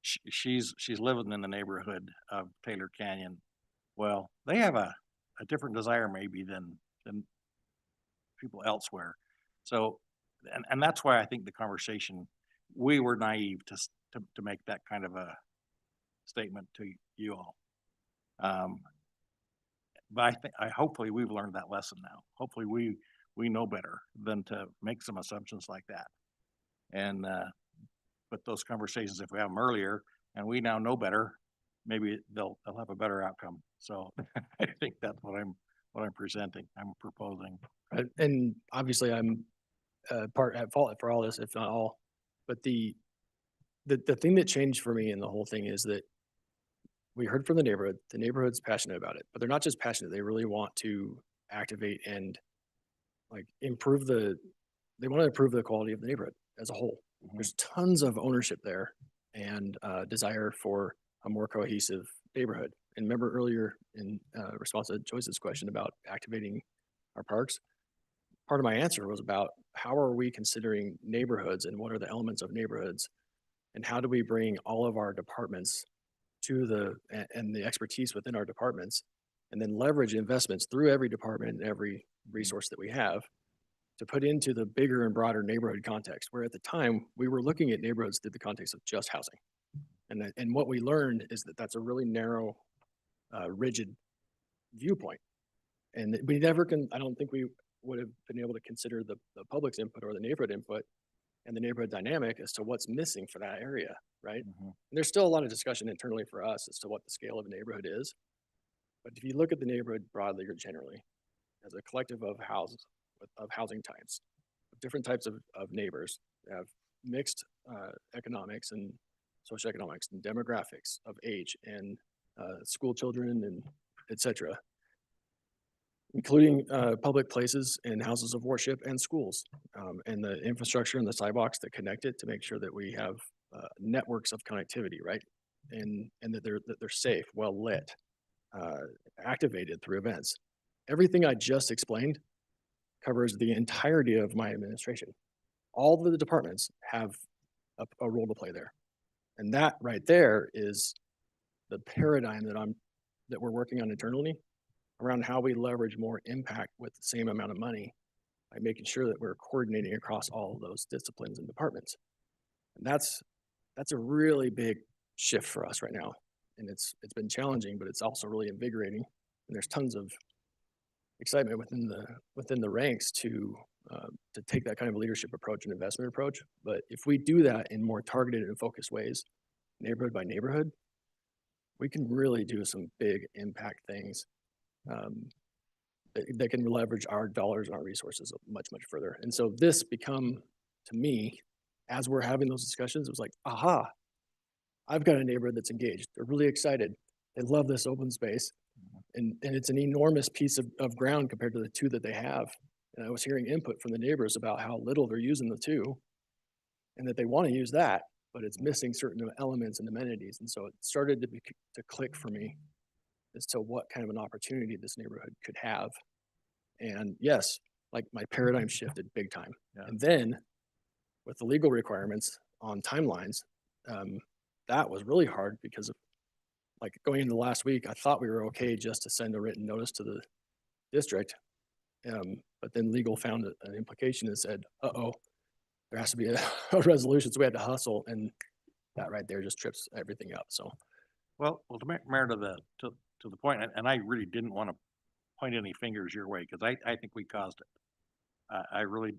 [SPEAKER 1] she's living in the neighborhood of Taylor Canyon. Well, they have a different desire maybe than people elsewhere. So, and that's why I think the conversation, we were naive to make that kind of a statement to you all. But hopefully we've learned that lesson now. Hopefully we know better than to make some assumptions like that. And but those conversations, if we have them earlier and we now know better, maybe they'll have a better outcome. So I think that's what I'm presenting. I'm proposing.
[SPEAKER 17] And obviously I'm part at fault for all this, if not all. But the thing that changed for me in the whole thing is that we heard from the neighborhood's passionate about it, but they're not just passionate, they really want to activate and like they want to improve the quality of the neighborhood as a whole. There's tons of ownership there and desire for a more cohesive neighborhood. And remember earlier in response to Joyce's question about activating our parks, part of my answer was about how are we considering neighborhoods and what are the elements of neighborhoods and how do we bring all of our departments to and the expertise within our departments and then leverage investments through every department and every resource that we have to put into the bigger and broader neighborhood context, where at the time we were looking at neighborhoods through the context of just housing. And what we learned is that that's a really narrow, rigid viewpoint. And we never I don't think we would have been able to consider the public's input or the neighborhood input and the neighborhood dynamic as to what's missing for that area, right? And there's still a lot of discussion internally for us as to what the scale of a neighborhood is. But if you look at the neighborhood broadly or generally, as a collective of houses, of housing types, different types of neighbors have mixed economics and socioeconomics and demographics of age and school children and et cetera, including public places and houses of worship and schools and the infrastructure and the sidewalks that connect it to make sure that we have networks of connectivity, right? And that they're safe, well lit, activated through events. Everything I just explained covers the entirety of my administration. All of the departments have a role to play there. And that right there is the paradigm that we're working on internally around how we leverage more impact with the same amount of money by making sure that we're coordinating across all of those disciplines and departments. And that's a really big shift for us right now. And it's been challenging, but it's also really invigorating. And there's tons of excitement within the ranks to take that kind of leadership approach and investment approach. But if we do that in more targeted and focused ways, neighborhood by neighborhood, we can really do some big impact things that can leverage our dollars and our resources much, much further. And so this become, to me, as we're having those discussions, it was like, aha, I've got a neighborhood that's engaged. They're really excited. They love this open space. And it's an enormous piece of ground compared to the two that they have. And I was hearing input from the neighbors about how little they're using the two and that they want to use that, but it's missing certain elements and amenities. And so it started to click for me as to what kind of an opportunity this neighborhood could have. And yes, like my paradigm shifted big time. Yeah. And then with the legal requirements on timelines, that was really hard because of like going into last week, I thought we were okay just to send a written notice to the district. But then legal found an implication and said, there has to be a resolution. So we had to hustle, and that right there just trips everything up. So,
[SPEAKER 1] well, Mayor, to the point, and I really didn't want to point any fingers your way because I think we caused it. I really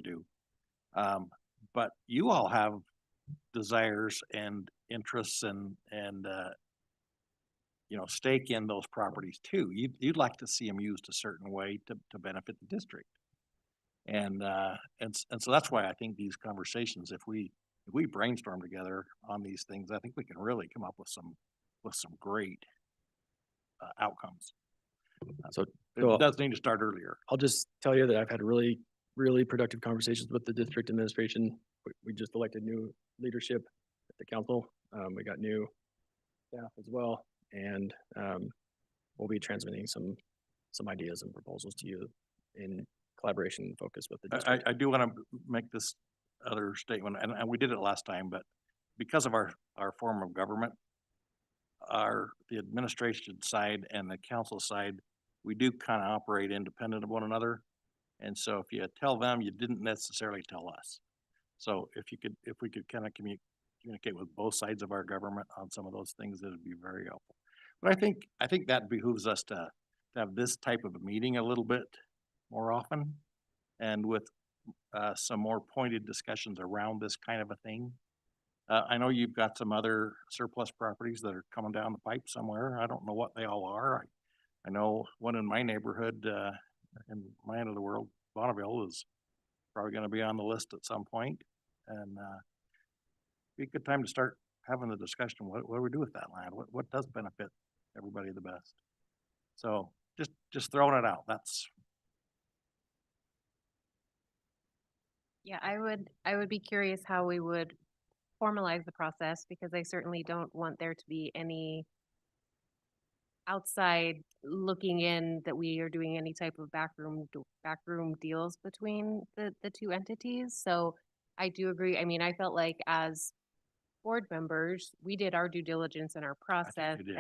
[SPEAKER 1] do. But you all have desires and interests and stake in those properties too. You'd like to see them used a certain way to benefit the district. And so that's why I think these conversations, if we brainstorm together on these things, I think we can really come up with some great outcomes.
[SPEAKER 17] So
[SPEAKER 1] it does need to start earlier.
[SPEAKER 17] I'll just tell you that I've had really, really productive conversations with the district administration. We just elected new leadership at the council. We got new staff as well, and we'll be transmitting some ideas and proposals to you in collaboration and focus with the district.
[SPEAKER 1] I do want to make this other statement, and we did it last time, but because of our form of government, the administration side and the council side, we do kind of operate independent of one another. And so if you tell them, you didn't necessarily tell us. So if we could kind of communicate with both sides of our government on some of those things, that would be very helpful. But I think that behooves us to have this type of a meeting a little bit more often, and with some more pointed discussions around this kind of a thing. I know you've got some other surplus properties that are coming down the pipe somewhere. I don't know what they all are. I know one in my neighborhood, in my end of the world, Bonneville, is probably going to be on the list at some point. And be a good time to start having the discussion. What do we do with that land? What does benefit everybody the best? So just throwing it out. That's,
[SPEAKER 21] Yeah, I would be curious how we would formalize the process, because I certainly don't want there to be any outside looking in that we are doing any type of backroom deals between the two entities. So I do agree. I mean, I felt like as board members, we did our due diligence in our process,
[SPEAKER 1] you did.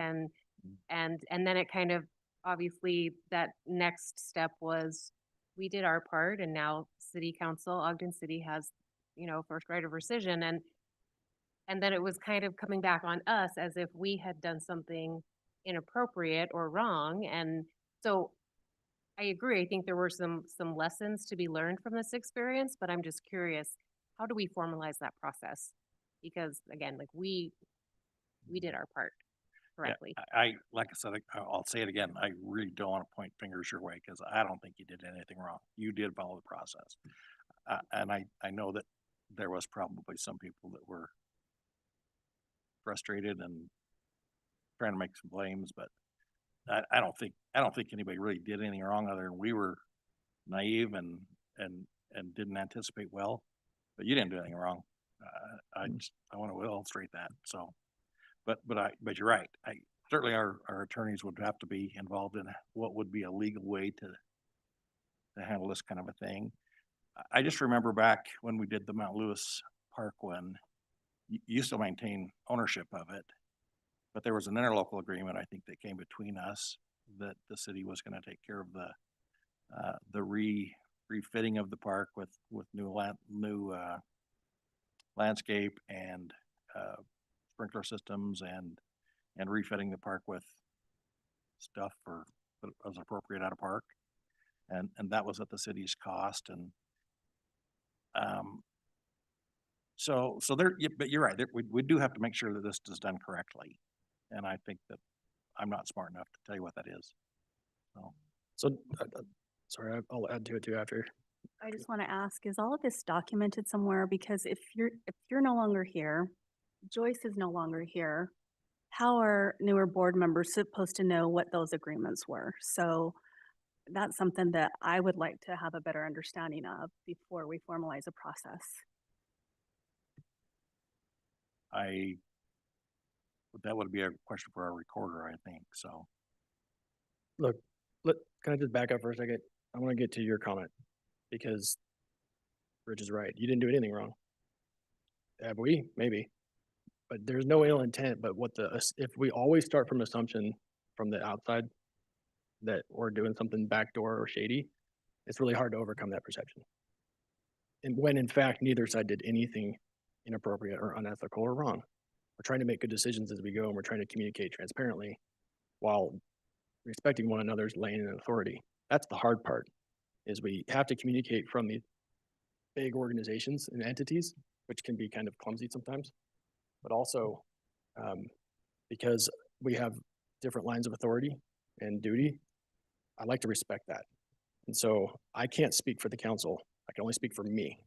[SPEAKER 21] and then it kind of, obviously that next step was we did our part, and now city council, Ogden City has, first right of rescission, and then it was kind of coming back on us as if we had done something inappropriate or wrong. And so I agree. I think there were some lessons to be learned from this experience, but I'm just curious, how do we formalize that process? Because again, like we did our part correctly.
[SPEAKER 1] I like I said, I'll say it again. I really don't want to point fingers your way, because I don't think you did anything wrong. You did follow the process. And I know that there was probably some people that were frustrated and trying to make some blames, but I don't think anybody really did anything wrong, other than we were naive and didn't anticipate well. But you didn't do anything wrong. I want to illustrate that. So, but you're right. Certainly our attorneys would have to be involved in what would be a legal way to handle this kind of a thing. I just remember back when we did the Mount Lewis Park one, you still maintain ownership of it, but there was an interlocal agreement, I think, that came between us that the city was going to take care of the refitting of the park with new landscape and sprinkler systems and refitting the park with stuff that was appropriate at a park, and that was at the city's cost. And so there, but you're right. We do have to make sure that this is done correctly, and I think that I'm not smart enough to tell you what that is.
[SPEAKER 17] So, sorry, I'll add to it too after.
[SPEAKER 15] I just want to ask, is all of this documented somewhere? Because if you're no longer here, Joyce is no longer here, how are newer board members supposed to know what those agreements were? So that's something that I would like to have a better understanding of before we formalize a process.
[SPEAKER 1] That would be a question for our recorder, I think. So,
[SPEAKER 17] Look, can I just back up for a second? I want to get to your comment, because Rich is right. You didn't do anything wrong. Have we? Maybe. But there's no ill intent, but if we always start from assumption from the outside that we're doing something backdoor or shady, it's really hard to overcome that perception. And when in fact, neither side did anything inappropriate or unethical or wrong. We're trying to make good decisions as we go, and we're trying to communicate transparently while respecting one another's lane and authority. That's the hard part, is we have to communicate from these big organizations and entities, which can be kind of clumsy sometimes, but also because we have different lines of authority and duty, I like to respect that. And so I can't speak for the council. I can only speak for me.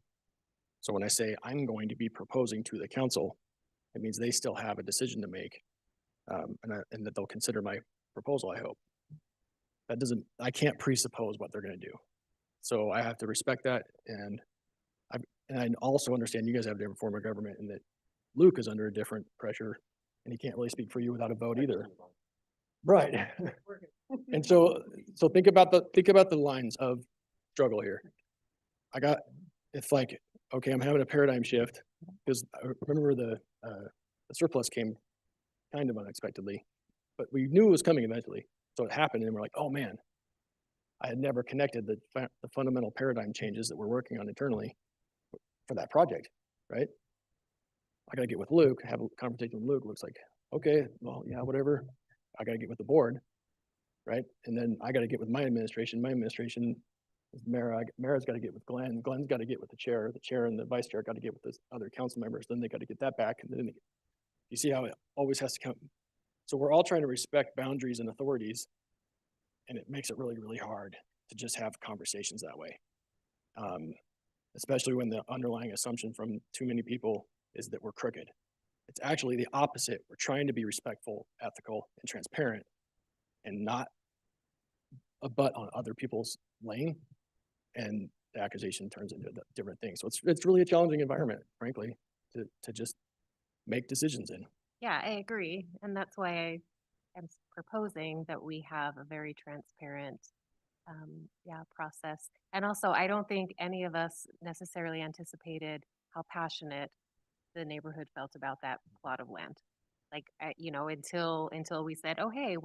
[SPEAKER 17] So when I say I'm going to be proposing to the council, it means they still have a decision to make, and that they'll consider my proposal, I hope. I can't presuppose what they're going to do. So I have to respect that. And I also understand you guys have a different form of government, and that Luke is under a different pressure, and he can't really speak for you without a vote either. Right. And so think about the lines of struggle here. It's like, okay, I'm having a paradigm shift, because I remember the surplus came kind of unexpectedly, but we knew it was coming eventually. So it happened, and we're like, oh man, I had never connected the fundamental paradigm changes that we're working on internally for that project, right? I got to get with Luke, have a conversation with Luke. Looks like, okay, well, yeah, whatever. I got to get with the board, right? And then I got to get with my administration. My administration is Mara. Mara's got to get with Glenn. Glenn's got to get with the chair. The chair and the vice chair got to get with the other council members. Then they got to get that back. And then you see how it always has to come. So we're all trying to respect boundaries and authorities, and it makes it really, really hard to just have conversations that way. Especially when the underlying assumption from too many people is that we're crooked. It's actually the opposite. We're trying to be respectful, ethical, and transparent and not abut on other people's lane. And the accusation turns into a different thing. So it's really a challenging environment, frankly, to just make decisions in.
[SPEAKER 21] Yeah, I agree. And that's why I am proposing that we have a very transparent process. And also, I don't think any of us necessarily anticipated how passionate the neighborhood felt about that plot of land. Like, until we said, oh, hey,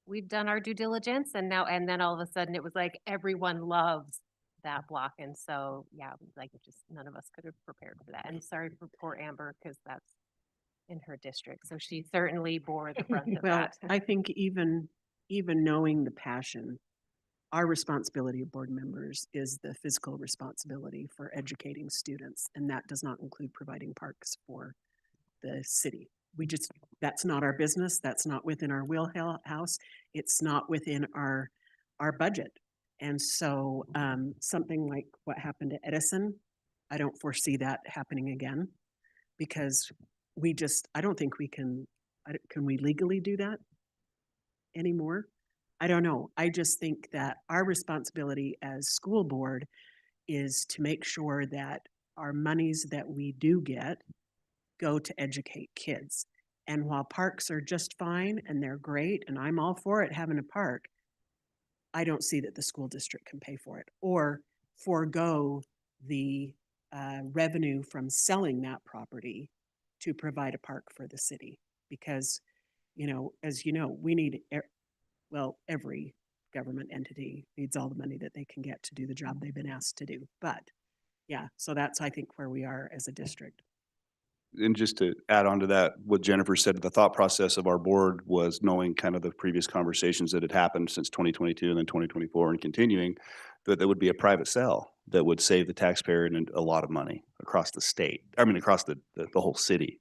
[SPEAKER 21] we've done our due diligence, and then all of a sudden it was like everyone loves that block. And so, yeah, like just none of us could have prepared for that. And sorry for poor Amber, because that's in her district. So she certainly bore the brunt of
[SPEAKER 9] Well,
[SPEAKER 21] that.
[SPEAKER 9] I think even knowing the passion, our responsibility of board members is the physical responsibility for educating students, and that does not include providing parks for the city. That's not our business. That's not within our wheelhouse. It's not within our budget. And so something like what happened to Edison, I don't foresee that happening again, because I don't think we can we legally do that anymore? I don't know. I just think that our responsibility as school board is to make sure that our monies that we do get go to educate kids. And while parks are just fine and they're great, and I'm all for it having a park, I don't see that the school district can pay for it or forego the revenue from selling that property to provide a park for the city. Because, as you know, we need, every government entity needs all the money that they can get to do the job they've been asked to do. But yeah, so that's, I think, where we are as a district.
[SPEAKER 12] And just to add on to that, what Jennifer said, the thought process of our board was knowing kind of the previous conversations that had happened since 2022 and then 2024 and continuing, that there would be a private sale that would save the taxpayer a lot of money across the state. I mean, across the whole city.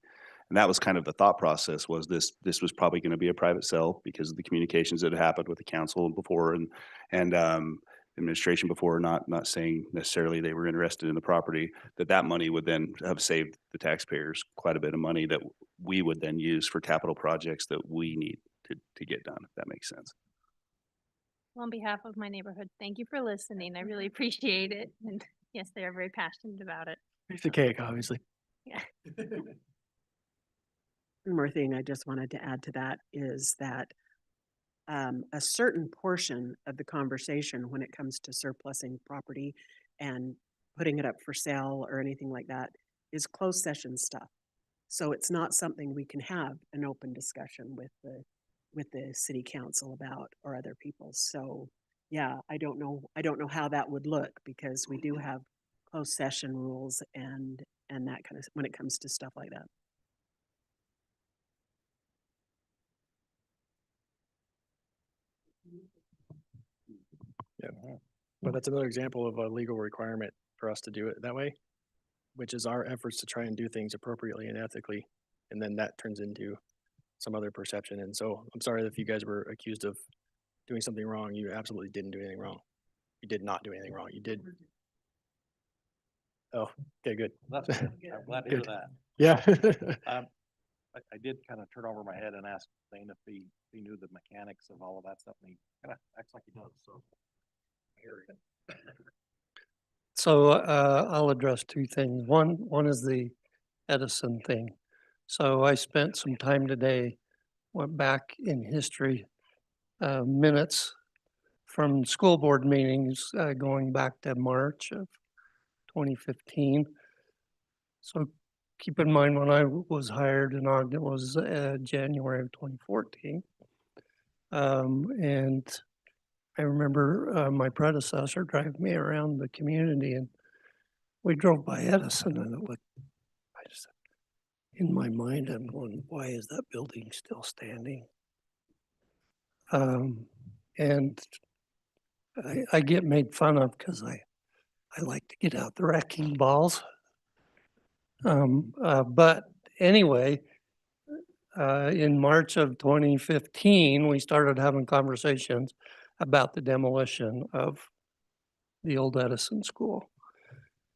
[SPEAKER 12] And that was kind of the thought process, was this was probably going to be a private sale because of the communications that had happened with the council before and administration before, not saying necessarily they were interested in the property, that money would then have saved the taxpayers quite a bit of money that we would then use for capital projects that we need to get done, if that makes sense.
[SPEAKER 22] Well, on behalf of my neighborhood, thank you for listening. I really appreciate it. And yes, they are very passionate about it.
[SPEAKER 17] Piece the cake, obviously.
[SPEAKER 22] Yeah.
[SPEAKER 9] One more thing I just wanted to add to that is that a certain portion of the conversation when it comes to surplusing property and putting it up for sale or anything like that is closed session stuff. So it's not something we can have an open discussion with the city council about or other people. So yeah, I don't know how that would look, because we do have closed session rules and that kind of, when it comes to stuff like that.
[SPEAKER 17] Yeah, but that's another example of a legal requirement for us to do it that way, which is our efforts to try and do things appropriately and ethically. And then that turns into some other perception. And so I'm sorry if you guys were accused of doing something wrong. You absolutely didn't do anything wrong. You did not do anything wrong. You did. Oh, okay, good.
[SPEAKER 1] That's good. I'm glad to hear that.
[SPEAKER 17] Yeah.
[SPEAKER 1] I did kind of turn over my head and ask Zane if he knew the mechanics of all of that stuff, and he kind of acts like he does, so.
[SPEAKER 11] So I'll address two things. One is the Edison thing. So I spent some time today, went back in history, minutes from school board meetings going back to March of 2015. So keep in mind, when I was hired in Ogden, it was January of 2014. And I remember my predecessor driving me around the community, and we drove by Edison, and in my mind, I'm going, why is that building still standing? And I get made fun of because I like to get out the wrecking balls. But anyway, in March of 2015, we started having conversations about the demolition of the old Edison school.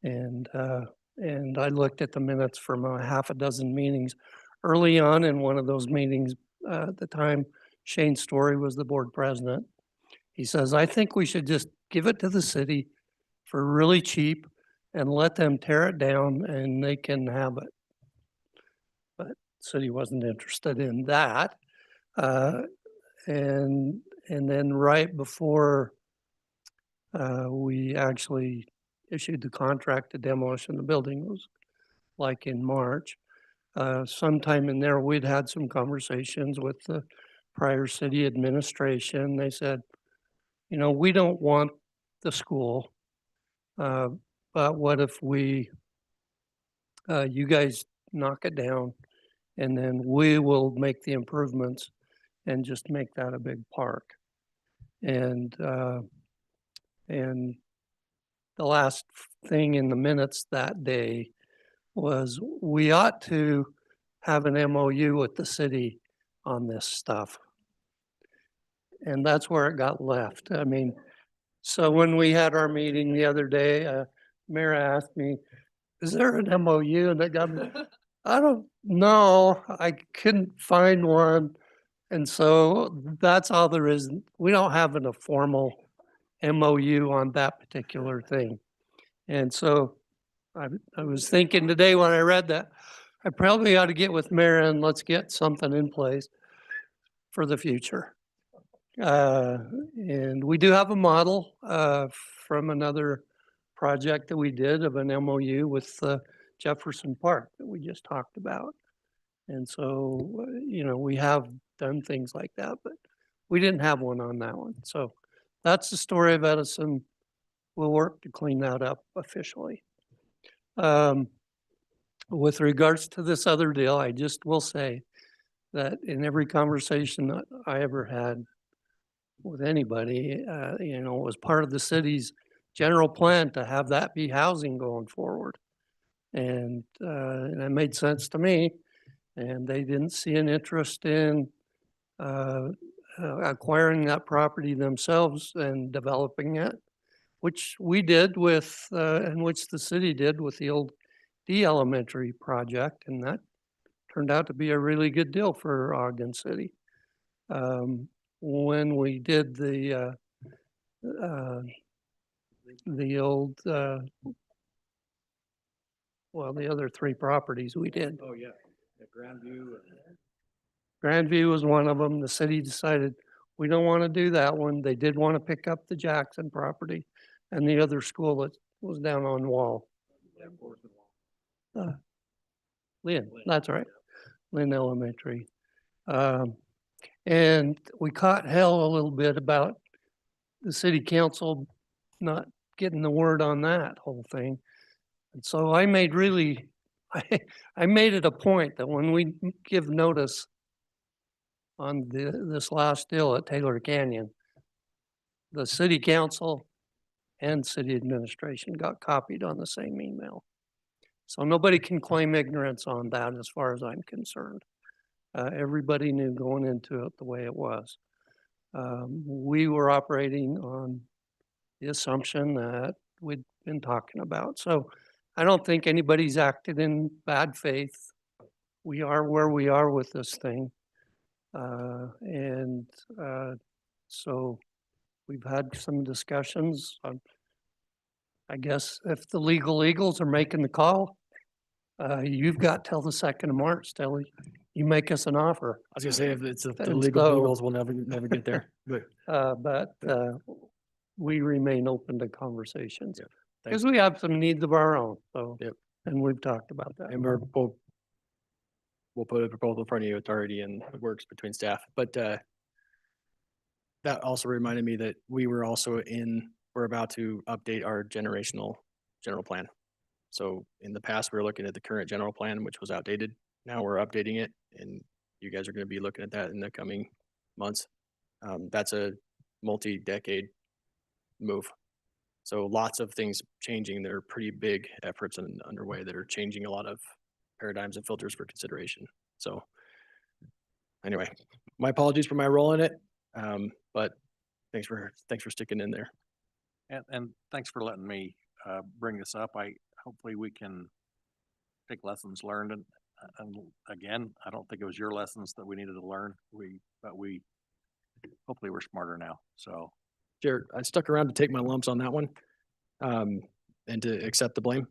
[SPEAKER 11] And and I looked at the minutes from a half a dozen meetings. Early on in one of those meetings, at the time Shane Story was the board president, he says, I think we should just give it to the city for really cheap and let them tear it down and they can have it. But the city wasn't interested in that. And then right before we actually issued the contract to demolition the building, was like in March. Sometime in there, we'd had some conversations with the prior city administration. They said, you know, we don't want the school, but what if we, you guys knock it down and then we will make the improvements and just make that a big park. And the last thing in the minutes that day was we ought to have an MOU with the city on this stuff. And that's where it got left. I mean, so when we had our meeting the other day, Mayor asked me, is there an MOU? And it got me, I don't know. I couldn't find one. And so that's all there is. We don't have a formal MOU on that particular thing. And so I was thinking today when I read that, I probably ought to get with Mayor and let's get something in place for the future. And we do have a model from another project that we did of an MOU with Jefferson Park that we just talked about. And so, you know, we have done things like that, but we didn't have one on that one. So that's the story of Edison. We'll work to clean that up officially. With regards to this other deal, I just will say that in every conversation that I ever had with anybody, you know, it was part of the city's general plan to have that be housing going forward. And it made sense to me. And they didn't see an interest in acquiring that property themselves and developing it, which we did with, and which the city did with the old D Elementary project. And that turned out to be a really good deal for Ogden City. When we did the old, well, the other three properties we did.
[SPEAKER 17] Oh, yeah. Grandview.
[SPEAKER 11] Grandview was one of them. The city decided we don't want to do that one. They did want to pick up the Jackson property and the other school that was down on Wall. Lynn, that's right. Lynn Elementary. And we caught hell a little bit about the city council not getting the word on that whole thing. And so I made really, I made it a point that when we give notice on this last deal at Taylor Canyon, the city council and city administration got copied on the same email. So nobody can claim ignorance on that as far as I'm concerned. Everybody knew going into it the way it was. We were operating on the assumption that we'd been talking about. So I don't think anybody's acted in bad faith. We are where we are with this thing. So we've had some discussions. I guess if the legal eagles are making the call, you've got till the 2nd of March till you make us an offer.
[SPEAKER 17] I was gonna say, if it's the
[SPEAKER 11] And
[SPEAKER 17] legal
[SPEAKER 11] so-
[SPEAKER 17] eagles, we'll never get there, but.
[SPEAKER 11] We remain open to conversations.
[SPEAKER 17] Thanks.
[SPEAKER 11] Because we have some needs of our own, so.
[SPEAKER 17] Yep.
[SPEAKER 11] And we've talked about that.
[SPEAKER 17] And we'll put a proposal in front of you. It's already in the works between staff, but that also reminded me that we're about to update our general plan. So in the past, we were looking at the current general plan, which was outdated. Now we're updating it, and you guys are going to be looking at that in the coming months. That's a multi-decade move. So lots of things changing. There are pretty big efforts underway that are changing a lot of paradigms and filters for consideration. So anyway, my apologies for my role in it, but thanks for sticking in there.
[SPEAKER 1] And thanks for letting me bring this up. Hopefully we can take lessons learned and again, I don't think it was your lessons that we needed to learn. But hopefully we're smarter now. So
[SPEAKER 17] Jared, I stuck around to take my lumps on that one, and to accept the blame.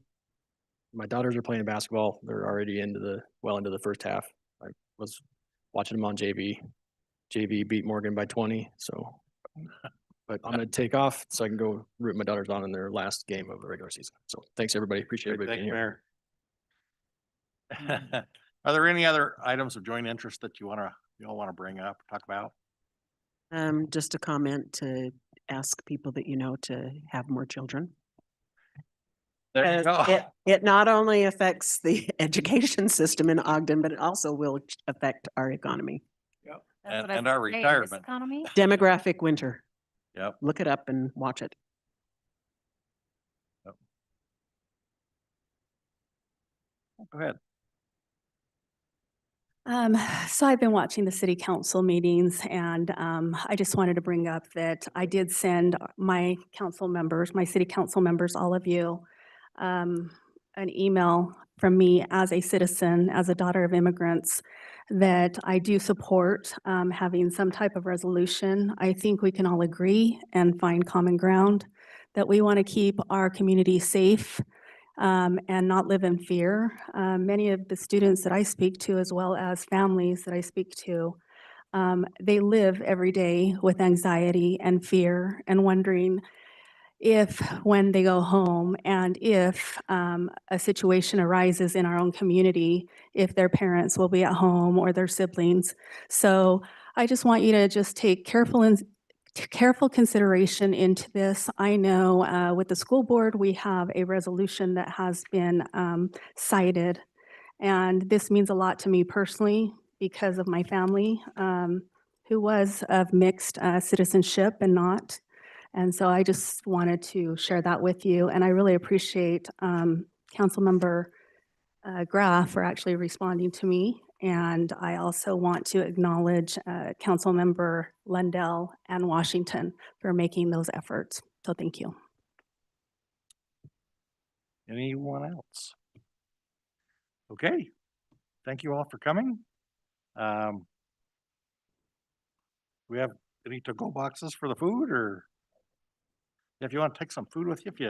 [SPEAKER 17] My daughters are playing basketball. They're already into the first half. I was watching them on JV. JV beat Morgan by 20, so. But I'm gonna take off so I can go root my daughters on in their last game of the regular season. So thanks, everybody. Appreciate everybody being here.
[SPEAKER 1] Are there any other items of joint interest that you all wanna bring up, talk about?
[SPEAKER 9] Just a comment to ask people that you know to have more children.
[SPEAKER 1] There you go.
[SPEAKER 9] It not only affects the education system in Ogden, but it also will affect our economy.
[SPEAKER 1] Yep.
[SPEAKER 21] That's what I
[SPEAKER 1] And our
[SPEAKER 21] was saying, this
[SPEAKER 1] retirement.
[SPEAKER 21] Economy?
[SPEAKER 9] Demographic winter.
[SPEAKER 1] Yep.
[SPEAKER 9] Look it up and watch it.
[SPEAKER 1] Go ahead.
[SPEAKER 15] So I've been watching the city council meetings and I just wanted to bring up that I did send my city council members, all of you, an email from me as a citizen, as a daughter of immigrants, that I do support having some type of resolution. I think we can all agree and find common ground that we want to keep our community safe and not live in fear. Many of the students that I speak to, as well as families that I speak to, they live every day with anxiety and fear and wondering if when they go home and if a situation arises in our own community, if their parents will be at home or their siblings. So I just want you to just take careful consideration into this. I know with the school board, we have a resolution that has been cited, and this means a lot to me personally because of my family who was of mixed citizenship and not. And so I just wanted to share that with you. And I really appreciate Councilmember Graff for actually responding to me. And I also want to acknowledge Councilmember Lundell and Washington for making those efforts. So thank you.
[SPEAKER 1] Anyone else? Okay. Thank you all for coming. We have any to-go boxes for the food, or if you want to take some food with you, if you